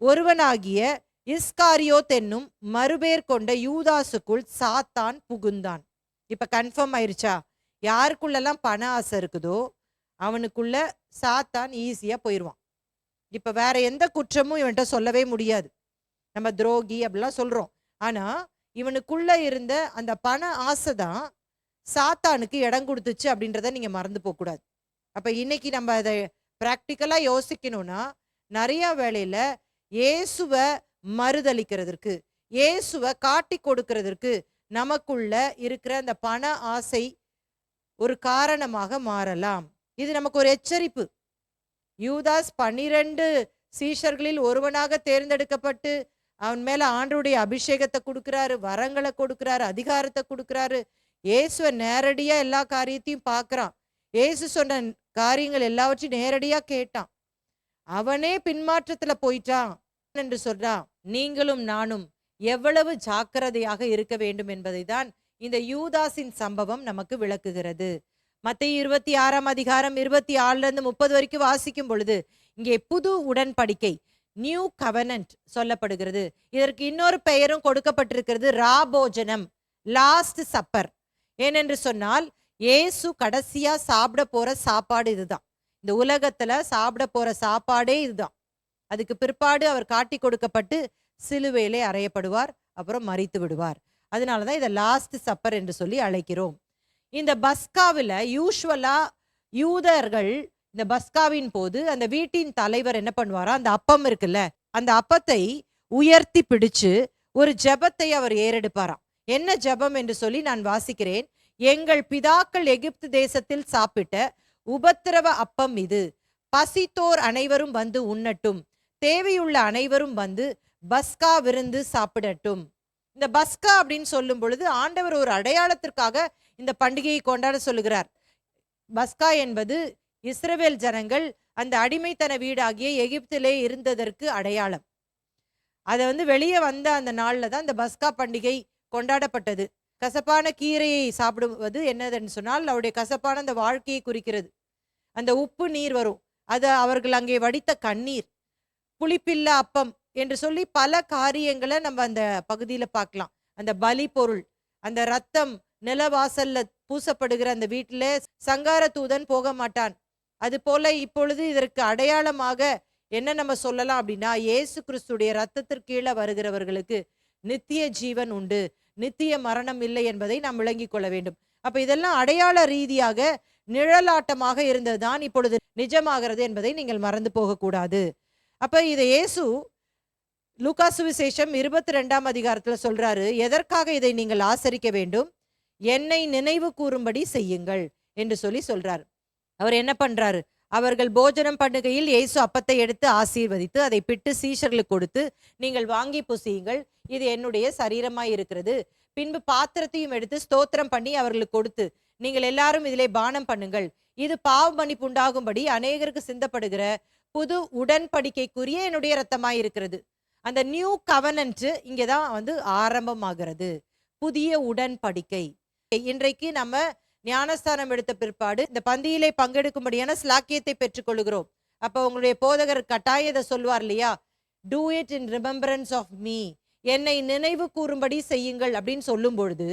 ஒருவனாகிய இஸ்காரியோத் என்னும் மறுபேர் கொண்ட யூதாசுக்குள் சாத்தான் புகுந்தான். இப்ப கன்ஃபார்ம் ஆயிருச்சா? யாருக்குள்ளெல்லாம் பண ஆசை இருக்குதோ அவனுக்குள்ள சாத்தான் ஈஸியா போயிடுவான். இப்ப வேற எந்த குற்றமும் இவன்கிட்ட சொல்லவே முடியாது. நம்ம துரோகி அப்படிலாம் சொல்றோம், ஆனா இவனுக்குள்ள இருந்த அந்த பண ஆசை தான் சாத்தானுக்கு இடம் கொடுத்துச்சு அப்படின்றத நீங்க மறந்து போக கூடாது. அப்ப இன்னைக்கு நம்ம அதை பிராக்டிக்கலா யோசிக்கணும்னா, நிறைய வேளையில இயேசுவை மறுதளிக்கிறதுக்கு, இயேசுவை காட்டி கொடுக்கிறதுக்கு நமக்குள்ள இருக்கிற அந்த பண ஆசை ஒரு காரணமாக மாறலாம். இது நமக்கு ஒரு எச்சரிப்பு. யூதாஸ் 12 சீஷர்களில் ஒருவனாக தேர்ந்தெடுக்கப்பட்டு அவன் மேல ஆண்டவருடைய அபிஷேகத்தை கொடுக்கிறாரு, வரங்களை கொடுக்கிறாரு, அதிகாரத்தை கொடுக்கிறாரு. இயேசுவை நேரடியா எல்லா காரியத்தையும் பார்க்கறான். இயேசு சொன்ன காரியங்கள் எல்லாவற்றையும் நேரடியா கேட்டான். அவனே பின்மாற்றத்துல போயிட்டான் என்று சொல்றான். நீங்களும் நானும் எவ்வளவு ஜாக்கிரதையாக இருக்க வேண்டும் என்பதை தான் இந்த யூதாஸின் சம்பவம் நமக்கு விளக்குகிறது. மத்தேயு 26ஆம் அதிகாரம் 26 30 வரைக்கும் வாசிக்கும் பொழுது இங்கே புது உடன்படிக்கை, நியூ கவனன்ட் சொல்லப்படுகிறது. இதற்கு இன்னொரு பெயரும் கொடுக்கப்பட்டிருக்கிறது, ராபோஜனம், லாஸ்ட் சப்பர். ஏனென்று சொன்னால் இயேசு கடைசியா சாப்பிட போற சாப்பாடு இதுதான். இந்த உலகத்துல சாப்பிட போற சாப்பாடே இதுதான். அதுக்கு பிற்பாடு அவர் காட்டி கொடுக்கப்பட்டு சிலுவையிலே அறையப்படுவார், அப்புறம் மரித்து விடுவார். அதனாலதான் இதை லாஸ்ட் சப்பர் என்று சொல்லி அழைக்கிறோம். இந்த பஸ்காவில் யூஸ்வலா யூதர்கள் இந்த பஸ்காவின் போது அந்த வீட்டின் தலைவர் என்ன பண்ணுவாரா, அந்த அப்பம் இருக்குல்ல, அந்த அப்பத்தை உயர்த்தி பிடிச்சு ஒரு ஜெபத்தை அவர் ஏறெடுப்பாராம். என்ன ஜெபம் என்று சொல்லி நான் வாசிக்கிறேன். எங்கள் பிதாக்கள் எகிப்து தேசத்தில் சாப்பிட்ட உபத்திரவ அப்பம் இது, பசித்தோர் அனைவரும் வந்து உண்ணட்டும், தேவையுள்ள அனைவரும் வந்து பஸ்கா விருந்து சாப்பிடட்டும். இந்த பஸ்கா அப்படின்னு சொல்லும் பொழுது ஆண்டவர் ஒரு அடையாளத்திற்காக இந்த பண்டிகையை கொண்டாட சொல்லுகிறார். பஸ்கா என்பது இஸ்ரவேல் ஜனங்கள் அந்த அடிமைத்தன வீடாகிய எகிப்திலே இருந்ததற்கு அடையாளம். அதை வெளியே வந்த அந்த நாள்ல தான் இந்த பஸ்கா பண்டிகை கொண்டாடப்பட்டது. கசப்பான கீரையை சாப்பிடுவது என்னதுன்னு சொன்னால் அவருடைய கசப்பான அந்த வாழ்க்கையை குறிக்கிறது. அந்த உப்பு நீர் வரும், அது அவர்கள் அங்கே வடித்த கண்ணீர், புளிப்பில்ல அப்பம் என்று சொல்லி பல காரியங்களை நம்ம அந்த பகுதியில பார்க்கலாம். அந்த பலி பொருள், அந்த ரத்தம் நிலவாசல்ல பூசப்படுகிற அந்த வீட்டில சங்கார தூதன் போக மாட்டான். அது போல இப்பொழுது இதற்கு அடையாளமாக என்ன நம்ம சொல்லலாம் அப்படின்னா, இயேசு கிறிஸ்துடைய ரத்தத்திற்கு கீழே வருகிறவர்களுக்கு நித்திய ஜீவன் உண்டு, நித்திய மரணம் இல்லை என்பதை நாம் விளங்கிக் கொள்ள வேண்டும். அப்ப இதெல்லாம் அடையாள ரீதியாக நிழலாட்டமாக இருந்ததுதான் இப்பொழுது நிஜமாகிறது என்பதை நீங்கள் மறந்து போகக்கூடாது. அப்ப இதை இயேசு லூக்கா சுவிசேஷம் 22ஆம் அதிகாரத்துல சொல்றாரு, எதற்காக இதை நீங்கள் ஆசரிக்க வேண்டும், என்னை நினைவு கூறும்படி செய்யுங்கள் என்று சொல்லி சொல்றாரு. அவர் என்ன பண்றாரு, அவர்கள் போஜனம் பண்ணுகையில் இயேசு அப்பத்தை எடுத்து ஆசீர்வதித்து அதை பிட்டு சீஷர்களுக்கு கொடுத்து, நீங்கள் வாங்கி புசியுங்கள், இது என்னுடைய சரீரமாய் இருக்கிறது. பின்பு பாத்திரத்தையும் எடுத்து ஸ்தோத்திரம் பண்ணி அவர்களுக்கு கொடுத்து, நீங்கள் எல்லாரும் இதிலே பானம் பண்ணுங்கள், இது பாவ மன்னிப்பு உண்டாகும்படி அநேகருக்கு சிந்தப்படுகிற புது உடன்படிக்கைக்குரிய என்னுடைய ரத்தமாய் இருக்கிறது. அந்த நியூ கவனன்ட் இங்கதான் ஆரம்பமாகிறது, புதிய உடன்படிக்கை. இன்றைக்கு நம்ம ஞானஸ்தானம் எடுத்த பிற்பாடு இந்த பந்தியிலே பங்கெடுக்கும்படியான ஸ்லாக்கியத்தை பெற்றுக்கொள்கிறோம். அப்ப உங்களுடைய போதகர் கட்டாயம் இதை சொல்வார் இல்லையா, do it in remembrance of me, என்னை நினைவு கூறும்படி செய்யுங்கள் அப்படின்னு சொல்லும் பொழுது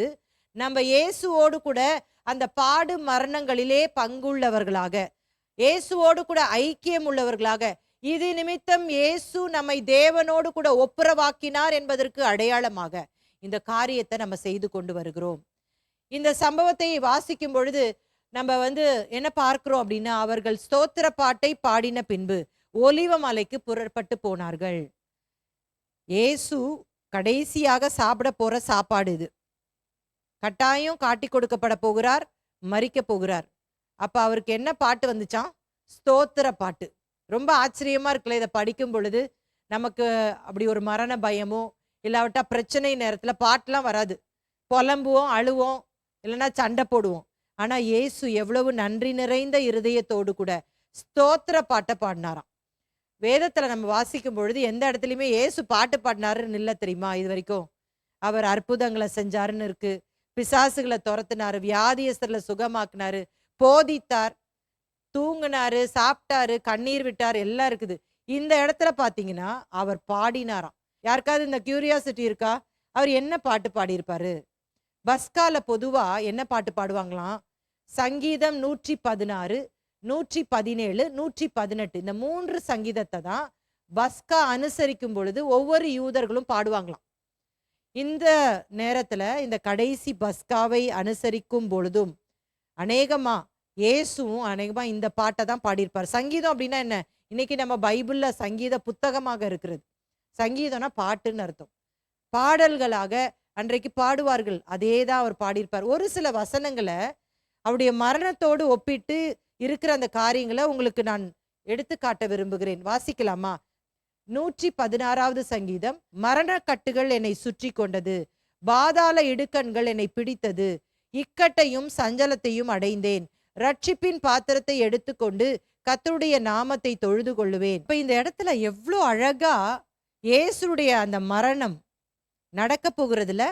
நம்ம இயேசுவோடு கூட அந்த பாடு மரணங்களிலே பங்குள்ளவர்களாக, இயேசுவோடு கூட ஐக்கியம் உள்ளவர்களாக, இது நிமித்தம் இயேசு நம்மை தேவனோடு கூட ஒப்புரவாக்கினார் என்பதற்கு அடையாளமாக இந்த காரியத்தை நம்ம செய்து கொண்டு வருகிறோம். இந்த சம்பவத்தை வாசிக்கும் பொழுது நம்ம என்ன பார்க்கிறோம் அப்படின்னா, அவர்கள் ஸ்தோத்திர பாட்டை பாடின பின்பு ஒலிவ மலைக்கு புறப்பட்டு போனார்கள். இயேசு கடைசியாக சாப்பிட போற சாப்பாடு இது. கட்டாயம் காட்டி கொடுக்கப்பட போகிறார், மரிக்க போகிறார். அப்ப அவருக்கு என்ன பாட்டு வந்துச்சாம்? ஸ்தோத்திர பாட்டு. ரொம்ப ஆச்சரியமா இருக்குல்ல இதை படிக்கும் பொழுது. நமக்கு அப்படி ஒரு மரண பயமோ இல்லாவிட்டா பிரச்சனை நேரத்துல பாட்டுலாம் வராது. புலம்புவோம், அழுவோம், இல்லைன்னா சண்டை போடுவோம். ஆனா இயேசு எவ்வளவு நன்றி நிறைந்த இருதயத்தோடு கூட ஸ்தோத்திர பாட்டை பாடினாராம். வேதத்துல நம்ம வாசிக்கும் பொழுது எந்த இடத்துலையுமே இயேசு பாட்டு பாடினாருன்னு இல்லை தெரியுமா? இது வரைக்கும் அவர் அற்புதங்களை செஞ்சாருன்னு இருக்கு, பிசாசுகளை துரத்துனாரு, வியாதியஸ்தர்களை சுகமாக்குனாரு, போதித்தார், தூங்குனாரு, சாப்பிட்டாரு, கண்ணீர் விட்டார், எல்லாம் இருக்குது. இந்த இடத்துல பாத்தீங்கன்னா அவர் பாடினாராம். யாருக்காவது இந்த கியூரியாசிட்டி இருக்கா? அவர் என்ன பாட்டு பாடியிருப்பாரு? பஸ்கால பொதுவா என்ன பாட்டு பாடுவாங்களாம்? சங்கீதம் 116, 117, 118 இந்த 3 சங்கீதத்தை தான் பஸ்கா அனுசரிக்கும் பொழுது ஒவ்வொரு யூதர்களும் பாடுவாங்களாம். இந்த நேரத்துல இந்த கடைசி பஸ்காவை அனுசரிக்கும் பொழுதும் அநேகமா இயேசுவும் அநேகமா இந்த பாட்டை தான் பாடியிருப்பார். சங்கீதம் அப்படின்னா என்ன? இன்னைக்கு நம்ம பைபிள்ல சங்கீத புத்தகமாக இருக்கிறது. சங்கீதம்னா பாட்டுன்னு அர்த்தம். பாடல்களாக அன்றைக்கு பாடுவார்கள். அதே தான் அவர் பாடியிருப்பார். ஒரு சில வசனங்களை அவருடைய மரணத்தோடு ஒப்பிட்டு இருக்கிற அந்த காரியங்களை உங்களுக்கு நான் எடுத்து காட்ட விரும்புகிறேன். வாசிக்கலாமா? 116வது சங்கீதம். மரண கட்டுகள் என்னை சுற்றி கொண்டது, பாதாள இடுக்கண்கள் என்னை பிடித்தது, இக்கட்டையும் சஞ்சலத்தையும் அடைந்தேன், ரட்சிப்பின் பாத்திரத்தை எடுத்துக்கொண்டு கர்த்தருடைய நாமத்தை தொழுது கொள்ளுவேன். இப்ப இந்த இடத்துல எவ்வளோ அழகா இயேசுடைய அந்த மரணம் நடக்க போகிறதுல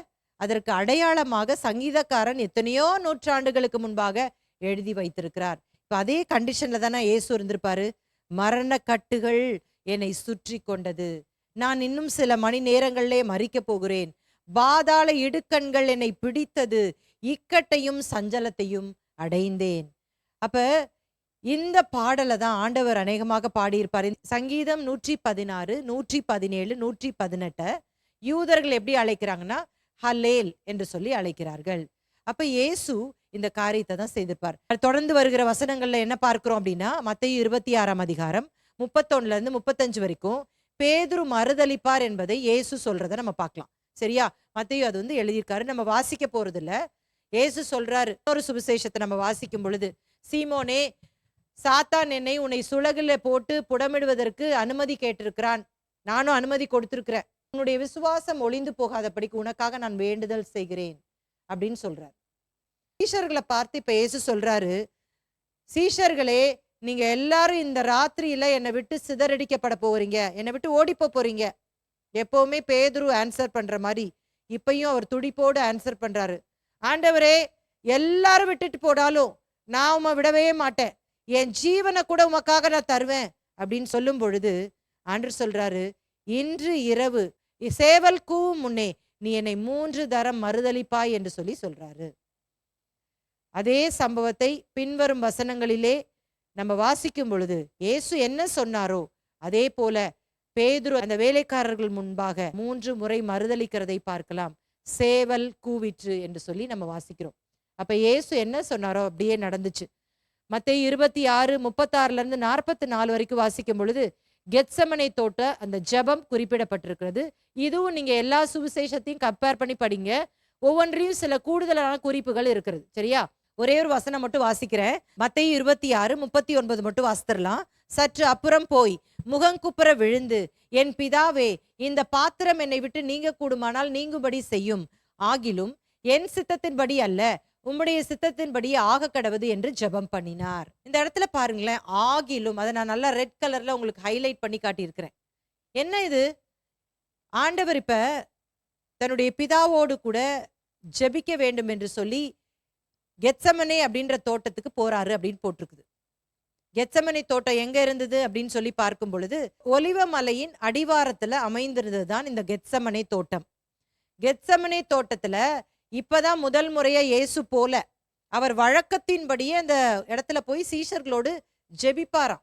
அதற்கு அடையாளமாக சங்கீதக்காரன் எத்தனையோ நூற்றாண்டுகளுக்கு முன்பாக எழுதி வைத்திருக்கிறார். இப்ப அதே கண்டிஷன்ல தானே இயேசு இருந்திருப்பாரு. மரண கட்டுகள் என்னை சுற்றி கொண்டது, நான் இன்னும் சில மணி நேரங்களிலே மரிக்க போகிறேன், பாதாள இடுக்கண்கள் என்னை பிடித்தது, இக்கட்டையும் சஞ்சலத்தையும் அடைந்தேன். அப்ப இந்த பாடலை தான் ஆண்டவர் அநேகமாக பாடியிருப்பார். சங்கீதம் 116, 117, 118 யூதர்கள் எப்படி அழைக்கிறாங்கன்னா ஹல்லேல் என்று சொல்லி அழைக்கிறார்கள். அப்ப இயேசு இந்த காரியத்தை தான் செய்திருப்பார். தொடர்ந்து வருகிற வசனங்கள்ல என்ன பார்க்கிறோம் அப்படின்னா, மத்தேயு 26ஆம் அதிகாரம் 31ல இருந்து 35 வரைக்கும் பேதுரு மறுதலிப்பார் என்பதை இயேசு சொல்றதை நம்ம பார்க்கலாம். சரியா? மத்தேயு அது எழுதியிருக்காரு, நம்ம வாசிக்க போறது இல்ல. இயேசு சொல்றாரு ஒரு சுவிசேஷத்தை நம்ம வாசிக்கும் பொழுது, சீமோனே, சாத்தான் என்னை உன்னை சுளகில போட்டு புடமிடுவதற்கு அனுமதி கேட்டிருக்கிறான், நானும் அனுமதி கொடுத்திருக்கிறேன், உன்னுடைய விசுவாசம் ஒளிந்து போகாதபடிக்கு உனக்காக நான் வேண்டுதல் செய்கிறேன் அப்படின்னு சொல்றாரு. சீஷர்களை பார்த்து இப்ப இயேசு சொல்றாரு, சீஷர்களே, நீங்க எல்லாரும் இந்த ராத்திரியில என்னை விட்டு சிதறடிக்கப்பட போறீங்க, என்னை விட்டு ஓடி போறீங்க. எப்பவுமே பேதுரு ஆன்சர் பண்ற மாதிரி இப்பயும் அவர் துடிப்போடு ஆன்சர் பண்றாரு. ஆண்டவரே, எல்லாரும் விட்டுட்டு போடாலும் நான் உம்மை விடவே மாட்டேன், என் ஜீவனை கூட உமக்காக நான் தருவேன் அப்படின்னு சொல்லும் பொழுது ஆண்டவர் சொல்றாரு, இன்று இரவு சேவல் கூவும் முன்னே நீ என்னை 3 தரம் மறுதலிப்பாய் என்று சொல்லி சொல்றாரு. அதே சம்பவத்தை பின்வரும் வசனங்களிலே நம்ம வாசிக்கும் பொழுது இயேசு என்ன சொன்னாரோ அதே போல பேதுரு அந்த வேலைக்காரர்கள் முன்பாக 3 முறை மறுதலிக்கிறதை பார்க்கலாம். சேவல் கூவிற்று என்று சொல்லி நம்ம வாசிக்கிறோம். அப்ப இயேசு என்ன சொன்னாரோ அப்படியே நடந்துச்சு. மத்தேயு 26, 36ல இருந்து 44 வரைக்கும் வாசிக்கும் பொழுது கெத்செமனே தோட்ட அந்த ஜெபம் குறிப்பிடப்பட்டிருக்கிறது. இதுவும் நீங்க எல்லா சுவிசேஷத்தையும் கம்பேர் பண்ணி படிங்க, ஒவ்வொன்றையும் சில கூடுதலான குறிப்புகள் இருக்கிறது. சரியா? ஒரே ஒரு வசனம் மட்டும் வாசிக்கிறேன். மத்தேயு 26, 39 மட்டும் வாசித்தரலாம். சற்று அப்புறம் போய் முகங்குப்புற விழுந்து, என் பிதாவே, இந்த பாத்திரம் என்னை விட்டு நீங்க கூடுமானால் நீங்கும்படி செய்யும், ஆகிலும் என் சித்தத்தின்படி அல்ல, உம்முடைய சித்தத்தின்படி ஆக கடவுது என்று ஜெபம் பண்ணினார். இந்த இடத்துல பாருங்களேன், ஆகிலும், அதை நான் நல்லா ரெட் கலர்ல உங்களுக்கு ஹைலைட் பண்ணி காட்டியிருக்கிறேன். என்ன இது? ஆண்டவர் இப்ப தன்னுடைய பிதாவோடு கூட ஜெபிக்க வேண்டும் என்று சொல்லி கெத்செமனே அப்படின்ற தோட்டத்துக்கு போறாரு அப்படின்னு போட்டிருக்குது. கெத்செமனே தோட்டம் எங்க இருந்தது அப்படின்னு சொல்லி பார்க்கும் பொழுது ஒலிவ மலையின் அடிவாரத்துல அமைந்திருந்தது தான் இந்த கெத்செமனே தோட்டம். கெத்செமனே தோட்டத்துல இப்பதான் முதல் முறையா இயேசு போல அவர் வழக்கத்தின்படியே அந்த இடத்துல போய் சீஷர்களோடு ஜெபிப்பாராம்.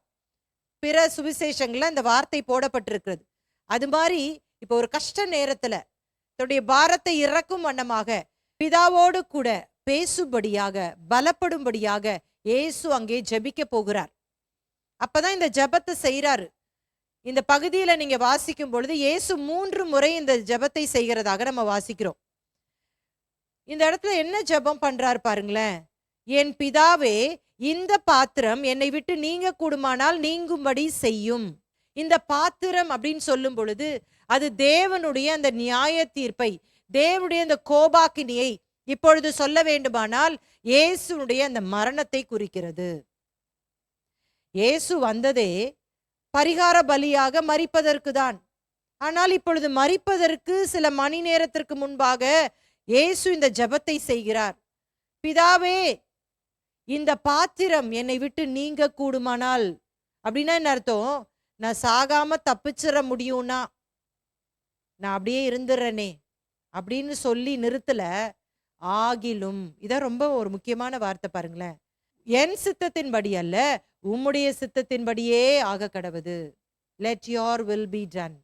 பிற சுவிசேஷங்கள்ல இந்த வார்த்தை போடப்பட்டிருக்கிறது. அது மாதிரி இப்போ ஒரு கஷ்ட நேரத்துல தன்னுடைய பாரத்தை இறக்கும் வண்ணமாக பிதாவோடு கூட பேசும்படியாக பலப்படும்படியாக இயேசு அங்கே ஜெபிக்க போகிறார். அப்பதான் இந்த ஜெபத்தை செய்யறாரு. இந்த பகுதியில நீங்க வாசிக்கும் பொழுது இயேசு 3 முறை இந்த ஜெபத்தை செய்கிறதாக நம்ம வாசிக்கிறோம். இந்த இடத்துல என்ன ஜெபம் பண்றாரு பாருங்களேன். என் பிதாவே, இந்த பாத்திரம் என்னை விட்டு நீங்க கூடுமானால் நீங்கும்படி செய்யும். இந்த பாத்திரம் அப்படின்னு சொல்லும் பொழுது அது தேவனுடைய அந்த நியாய தீர்ப்பை, தேவனுடைய அந்த கோபாக்கினியை இப்பொழுது சொல்ல வேண்டுமானால் இயேசுனுடைய அந்த மரணத்தை குறிக்கிறது. இயேசு வந்ததே பரிகார பலியாக மரிப்பதற்கு தான். ஆனால் இப்பொழுது மரிப்பதற்கு சில மணி நேரத்திற்கு முன்பாக இயேசு இந்த ஜெபத்தை செய்கிறார். பிதாவே, இந்த பாத்திரம் என்னை விட்டு நீங்க கூடுமானால், அப்படின்னா என்ன அர்த்தம்? நான் சாகாம தப்பிச்சிட முடியும்னா நான் அப்படியே இருந்துடுறேனே அப்படின்னு சொல்லி நிறுத்தல. ஆகிலும், இதான் ரொம்ப ஒரு முக்கியமான வார்த்தை பாருங்களேன். என் சித்தத்தின்படி அல்ல, உம்முடைய சித்தத்தின்படியே ஆக கடவுது. Let your will be done.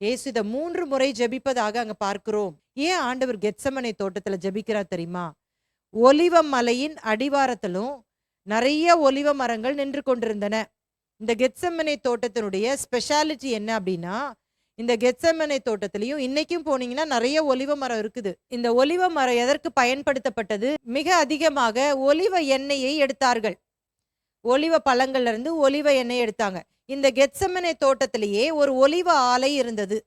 இயேசு இதை 3 முறை ஜெபிப்பதாக அங்க பார்க்கிறோம். ஏன் ஆண்டவர் கெத்சமனே தோட்டத்துல ஜெபிக்கிறார் தெரியுமா? ஒலிவ மலையின் அடிவாரத்திலும் நிறைய ஒலிவ மரங்கள் நின்று கொண்டிருந்தன. இந்த கெத்சமனே தோட்டத்தினுடைய ஸ்பெஷாலிட்டி என்ன அப்படின்னா, இந்த கெத்சமனே தோட்டத்திலையும் இன்னைக்கும் போனீங்கன்னா நிறைய ஒலிவ மரம் இருக்குது. இந்த ஒலிவ மரம் எதற்கு பயன்படுத்தப்பட்டது? மிக அதிகமாக ஒலிவ எண்ணெயை எடுத்தார்கள். ஒலிவ பழங்கள்ல இருந்து ஒலிவ எண்ணெய் எடுத்தாங்க. இந்த கெத்சமனே தோட்டத்திலேயே ஒரு ஒலிவ ஆலை இருந்தது.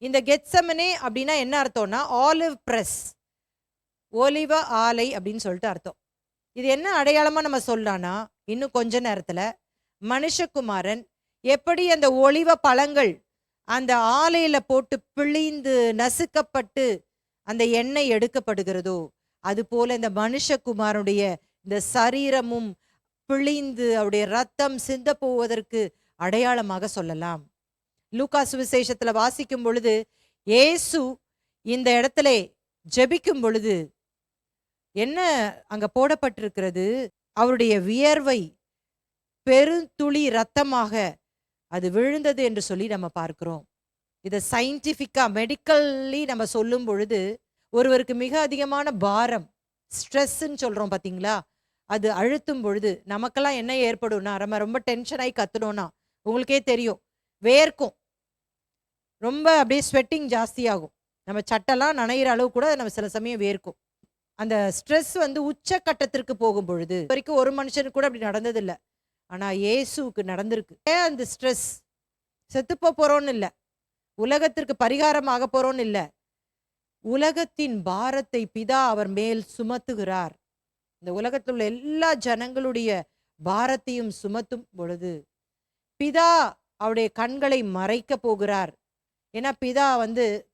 இந்த கெத்சமனே அப்படின்னா என்ன அர்த்தம்னா ஆலிவ் பிரஸ், ஒலிவ ஆலை அப்படின்னு சொல்லிட்டு அர்த்தம். இது என்ன அடையாளமா நம்ம சொல்லலாம்னா, இன்னும் கொஞ்ச நேரத்துல மனுஷகுமாரன் எப்படி அந்த ஒலிவ பழங்கள் அந்த ஆலையில போட்டு பிழிந்து நசுக்கப்பட்டு அந்த எண்ணெய் எடுக்கப்படுகிறதோ, அது போல இந்த மனுஷகுமாரனுடைய இந்த சரீரமும் பிழிந்து அவருடைய ரத்தம் சிந்த போவதற்கு அடையாளமாக சொல்லலாம். லூக்கா சுவிசேஷத்துல வாசிக்கும் பொழுது இயேசு இந்த இடத்துல ஜெபிக்கும் பொழுது என்ன அங்க போடப்பட்டிருக்கிறது? அவருடைய வியர்வை பெருந்துளி ரத்தமாக அது விழுந்தது என்று சொல்லி நம்ம பார்க்கிறோம். இதை சயின்டிஃபிக்கா மெடிக்கல்லி நம்ம சொல்லும் பொழுது ஒருவருக்கு மிக அதிகமான பாரம், ஸ்ட்ரெஸ்ன்னு சொல்றோம் பாத்தீங்களா, அது அழுத்தும் பொழுது நமக்கெல்லாம் என்ன ஏற்படும்னா, நம்ம ரொம்ப டென்ஷன் ஆகி கத்துனோம்னா உங்களுக்கே தெரியும், வேர்க்கும், ரொம்ப அப்படியே ஸ்வெட்டிங் ஜாஸ்தியாகும், நம்ம சட்டெல்லாம் நனைகிற அளவு கூட நம்ம சில சமயம் வேர்க்கும். அந்த ஸ்ட்ரெஸ் உச்சக்கட்டத்திற்கு போகும் பொழுது வரைக்கும் ஒரு மனுஷனுக்கு கூட அப்படி நடந்ததில்லை. ஆனா இயேசுவுக்கு நடந்திருக்கு. ஏன் அந்த ஸ்ட்ரெஸ்? செத்துப்போ போறோன்னு இல்லை, உலகத்திற்கு பரிகாரமாக போறோன்னு இல்லை, உலகத்தின் பாரத்தை பிதா அவர் மேல் சுமத்துகிறார். இந்த உலகத்தில் உள்ள எல்லா ஜனங்களுடைய பாரத்தையும் சுமத்தும் பொழுது பிதா அவருடைய கண்களை மறைக்க போகிறார். ஏன்னா பிதா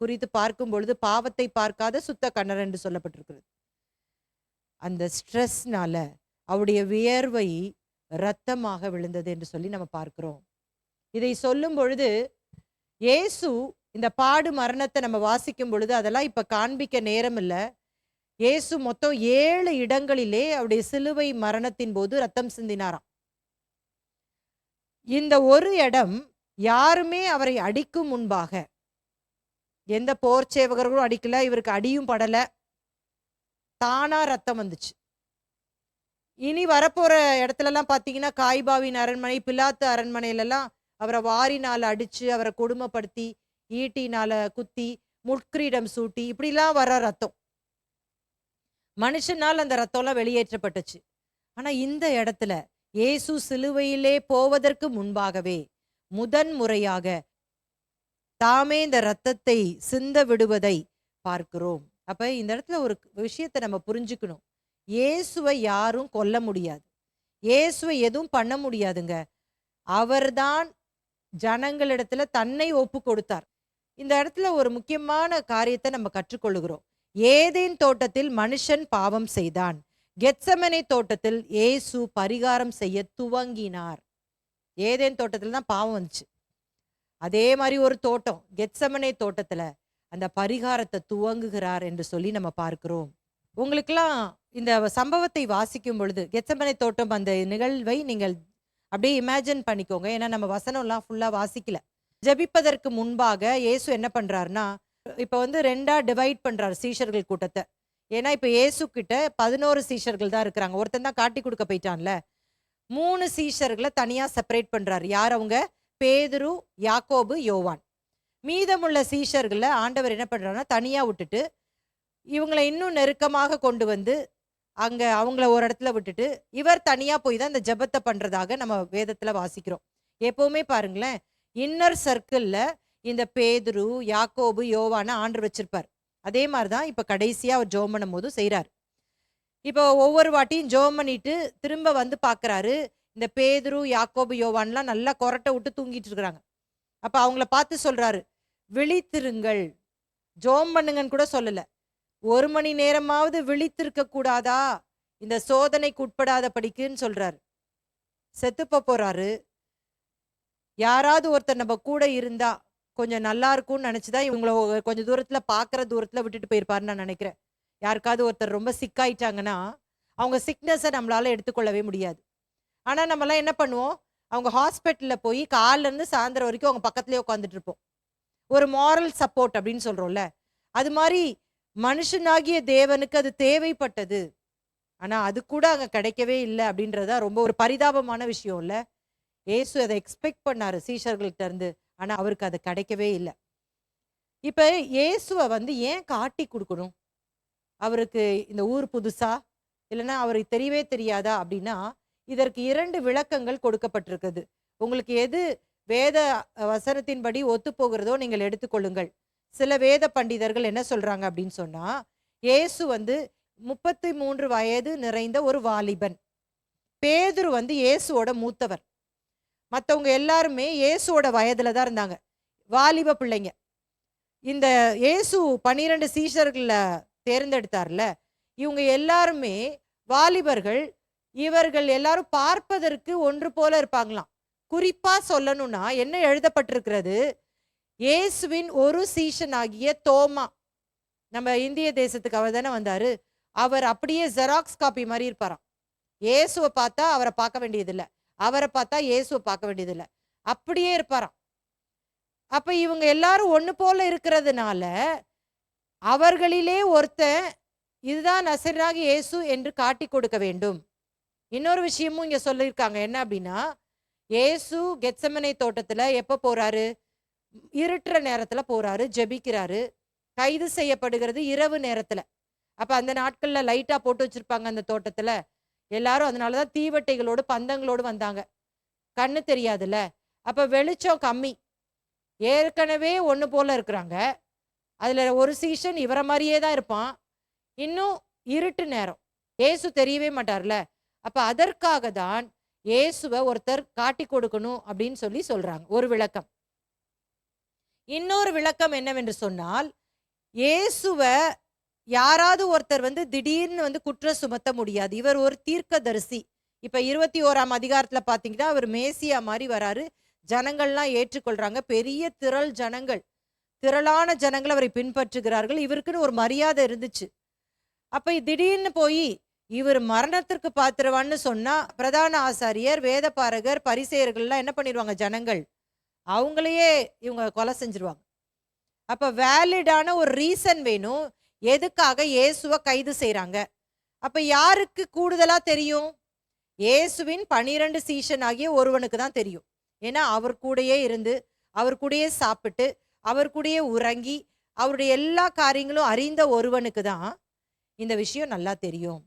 குறித்து பார்க்கும் பொழுது பாவத்தை பார்க்காத சுத்த கண்ணர் என்று சொல்லப்பட்டிருக்கிறது. அந்த ஸ்ட்ரெஸ்னால அவருடைய வியர்வை இரத்தமாக விழுந்தது என்று சொல்லி நம்ம பார்க்கிறோம். இதை சொல்லும் பொழுது இயேசு இந்த பாடு மரணத்தை நம்ம வாசிக்கும் பொழுது அதெல்லாம் இப்ப காண்பிக்க நேரம் இல்லை. இயேசு மொத்தம் 7 இடங்களிலே அவருடைய சிலுவை மரணத்தின் போது ரத்தம் சிந்தினாராம். இந்த ஒரு இடம் யாருமே அவரை அடிக்கும் முன்பாக, எந்த போர் சேவகர்களும் அடிக்கல, இவருக்கு அடியும் படல, தானா ரத்தம் வந்துச்சு. இனி வரப்போற இடத்துல எல்லாம் பாத்தீங்கன்னா காய்பாவின் அரண்மனை, பிலாத்து அரண்மனையிலெல்லாம் அவரை வாரினால அடிச்சு, அவரை கொடுமைப்படுத்தி, ஈட்டினால குத்தி, முட்கிரீடம் சூட்டி, இப்படிலாம் வர ரத்தம், மனுஷனால் அந்த ரத்தம்லாம் வெளியேற்றப்பட்டுச்சு. ஆனா இந்த இடத்துல இயேசு சிலுவையிலே போவதற்கு முன்பாகவே முதன் முறையாக தாமே இந்த ரத்தத்தை சிந்த விடுவதை பார்க்கிறோம். அப்ப இந்த இடத்துல ஒரு விஷயத்தை நம்ம புரிஞ்சுக்கணும். இயேசுவை யாரும் கொல்ல முடியாது, இயேசுவை எதுவும் பண்ண முடியாதுங்க. அவர்தான் ஜனங்களிடத்துல தன்னை ஒப்பு கொடுத்தார். இந்த இடத்துல ஒரு முக்கியமான காரியத்தை நம்ம கற்றுக்கொள்ளுகிறோம். ஏதேன் தோட்டத்தில் மனுஷன் பாவம் செய்தான், கெத்சமனே தோட்டத்தில் இயேசு பரிகாரம் செய்ய துவங்கினார். ஏதேன் தோட்டத்துல தான் பாவம் வந்துச்சு. அதே மாதிரி ஒரு தோட்டம் கெத்சமனே தோட்டத்துல அந்த பரிகாரத்தை துவங்குகிறார் என்று சொல்லி நம்ம பார்க்கிறோம். உங்களுக்கெல்லாம் இந்த சம்பவத்தை வாசிக்கும் பொழுது, கெத்செமனே தோட்டம் அந்த நிகழ்வை நீங்கள் அப்படியே இமேஜின் பண்ணிக்கோங்க. ஏன்னா நம்ம வசனம்லாம் ஃபுல்லா வாசிக்கல. ஜெபிப்பதற்கு முன்பாக இயேசு என்ன பண்றாருன்னா, இப்ப வந்து 2ஆ டிவைட் பண்றாரு சீஷர்கள் கூட்டத்தை. ஏன்னா இப்ப இயேசு கிட்ட 11 சீஷர்கள் தான் இருக்கிறாங்க. ஒருத்தன் தான் காட்டி கொடுக்க போயிட்டான்ல. 3 சீஷர்களை தனியா செப்பரேட் பண்றாரு. யார் அவங்க? பேதுரு, யாக்கோபு, யோவான். மீதமுள்ள சீஷர்களை ஆண்டவர் என்ன பண்றாருன்னா தனியா விட்டுட்டு, இவங்களை இன்னும் நெருக்கமாக கொண்டு வந்து அங்க அவங்கள ஒரு இடத்துல விட்டுட்டு, இவர் தனியா போய் தான் இந்த ஜெபத்தை பண்றதாக நம்ம வேதத்துல வாசிக்கிறோம். எப்பவுமே பாருங்களேன், இன்னர் சர்க்கிள்ல இந்த பேதுரு, யாக்கோபு, யோவான ஆண்டவர் வச்சிருப்பார். அதே மாதிரிதான் இப்ப கடைசியா அவர் ஜெபம் பண்ணும் போதும் செய்யறாரு. இப்போ ஒவ்வொரு வாட்டியும் ஜெபம் பண்ணிட்டு திரும்ப வந்து பாக்குறாரு. இந்த பேதுரு, யாக்கோபு, யோவான்லாம் நல்லா கொரட்டை விட்டு தூங்கிட்டு இருக்கிறாங்க. அப்ப அவங்கள பார்த்து சொல்றாரு, விழித்திருங்கள், ஜெபம் பண்ணுங்கன்னு கூட சொல்லல. 1 மணி நேரமாவது விழித்திருக்க கூடாதா, இந்த சோதனைக்கு உட்படாத படிக்குன்னு சொல்றாரு. செத்து போறாரு. யாராவது ஒருத்தர் நம்ம கூட இருந்தா கொஞ்சம் நல்லா இருக்கும்னு நினைச்சுதான் இவங்கள கொஞ்சம் தூரத்துல பாக்குற தூரத்துல விட்டுட்டு போயிருப்பாருன்னு நான் நினைக்கிறேன். யாருக்காவது ஒருத்தர் ரொம்ப சிக் ஆயிட்டாங்கன்னா அவங்க சிக்னஸை நம்மளால எடுத்துக்கொள்ளவே முடியாது. ஆனா நம்மலாம் என்ன பண்ணுவோம், அவங்க ஹாஸ்பிட்டல்ல போய் காலைல இருந்து சாயந்தரம் வரைக்கும் அவங்க பக்கத்துலயே உட்காந்துட்டு இருப்போம். ஒரு மாரல் சப்போர்ட் அப்படின்னு சொல்றோம்ல, அது மாதிரி மனுஷனாகிய தேவனுக்கு அது தேவைப்பட்டது. ஆனா அது கூட அங்க கிடைக்கவே இல்லை அப்படின்றதா ரொம்ப ஒரு பரிதாபமான விஷயம் இல்ல. இயேசு அதை எக்ஸ்பெக்ட் பண்ணாரு சீஷர்கள்ட்ட இருந்து. ஆனா அவருக்கு அது கிடைக்கவே இல்லை. இப்ப இயேசுவை வந்து ஏன் காட்டி கொடுக்கணும்? அவருக்கு இந்த ஊர் புதுசா, இல்லைன்னா அவருக்கு தெரியவே தெரியாதா அப்படின்னா, இதற்கு 2 விளக்கங்கள் கொடுக்கப்பட்டிருக்குது. உங்களுக்கு எது வேத வசனத்தின்படி ஒத்து போகிறதோ நீங்கள் எடுத்துக்கொள்ளுங்கள். சில வேத பண்டிதர்கள் என்ன சொல்றாங்க அப்படின்னு சொன்னா, இயேசு வந்து 33 வயது நிறைந்த ஒரு வாலிபன். பேதுரு வந்து இயேசுவோட மூத்தவர். மற்றவங்க எல்லாருமே இயேசுவோட வயதுல தான் இருந்தாங்க, வாலிப பிள்ளைங்க. இந்த இயேசு 12 சீஷர்கள தேர்ந்தெடுத்தார்ல, இவங்க எல்லாருமே வாலிபர்கள். இவர்கள் எல்லாரும் பார்ப்பதற்கு ஒன்று போல இருப்பாங்களாம். குறிப்பா சொல்லணும்னா என்ன எழுதப்பட்டிருக்கிறது, இயேசுவின் ஒரு சீஷனாகிய தோமா, நம்ம இந்திய தேசத்துக்கு அவர் தானே வந்தாரு, அவர் அப்படியே ஜெராக்ஸ் காப்பி மாதிரி இருப்பாராம். இயேசுவை பார்த்தா அவரை பார்க்க வேண்டியதில்லை, அவரை பார்த்தா இயேசுவை பார்க்க வேண்டியதில்லை, அப்படியே இருப்பாராம். அப்ப இவங்க எல்லாரும் ஒண்ணு போல இருக்கிறதுனால அவர்களிலே ஒருத்தன் இதுதான் நசரேயனாகிய இயேசு என்று காட்டி கொடுக்க வேண்டும். இன்னொரு விஷயமும் இங்க சொல்லியிருக்காங்க. என்ன அப்படின்னா, இயேசு கெத்செமனே தோட்டத்துல எப்ப போறாரு? இருட்டுற நேரத்துல போறாரு, ஜெபிக்கிறாரு. கைது செய்யப்படுகிறது இரவு நேரத்துல. அப்ப அந்த நாட்கள்ல லைட்டா போட்டு வச்சிருப்பாங்க அந்த தோட்டத்துல. எல்லாரும் அதனாலதான் தீவட்டைகளோடு பந்தங்களோடு வந்தாங்க. கண்ணு தெரியாதுல்ல, அப்ப வெளிச்சம் கம்மி. ஏற்கனவே ஒண்ணு போல இருக்கிறாங்க. அதுல ஒரு சீஷன் இவரை மாதிரியே தான் இருப்பான். இன்னும் இருட்டு நேரம், இயேசு தெரியவே மாட்டார்ல. அப்ப அதற்காக தான் இயேசுவை ஒருத்தர் காட்டி கொடுக்கணும் அப்படின்னு சொல்லி சொல்றாங்க. ஒரு விளக்கம். இன்னொரு விளக்கம் என்னவென்று சொன்னால், இயேசுவை யாராவது ஒருத்தர் வந்து திடீர்னு வந்து குற்றம் சுமத்த முடியாது. இவர் ஒரு தீர்க்கதரிசி. இப்ப 21ஆம் அதிகாரத்துல பாத்தீங்கன்னா அவர் மேசியா மாதிரி வராரு. ஜனங்கள்லாம் ஏற்றுக்கொள்றாங்க. பெரிய திரள் ஜனங்கள், திரளான ஜனங்கள் அவரை பின்பற்றுகிறார்கள். இவருக்குன்னு ஒரு மரியாதை இருந்துச்சு. அப்ப திடீர்னு போய் இவர் மரணத்திற்கு பாத்திரவான்னு சொன்னா பிரதான ஆசாரியர், வேதபாரகர், பரிசேயர்கள்லாம் என்ன பண்ணிடுவாங்க, ஜனங்கள் அவங்களையே இவங்க கொலை செஞ்சிருவாங்க. அப்ப வேலிடான ஒரு ரீசன் வேணும் எதுக்காக இயேசுவை கைது செய்யறாங்க. அப்ப யாருக்கு கூடுதலா தெரியும்? இயேசுவின் 12 சீஷன் ஆகிய ஒருவனுக்கு தான் தெரியும். ஏன்னா அவர் கூடயே இருந்து, அவர் கூடயே சாப்பிட்டு, அவர் கூடயே உறங்கி, அவருடைய எல்லா காரியங்களும் அறிந்த ஒருவனுக்கு தான் இந்த விஷயம் நல்லா தெரியும்.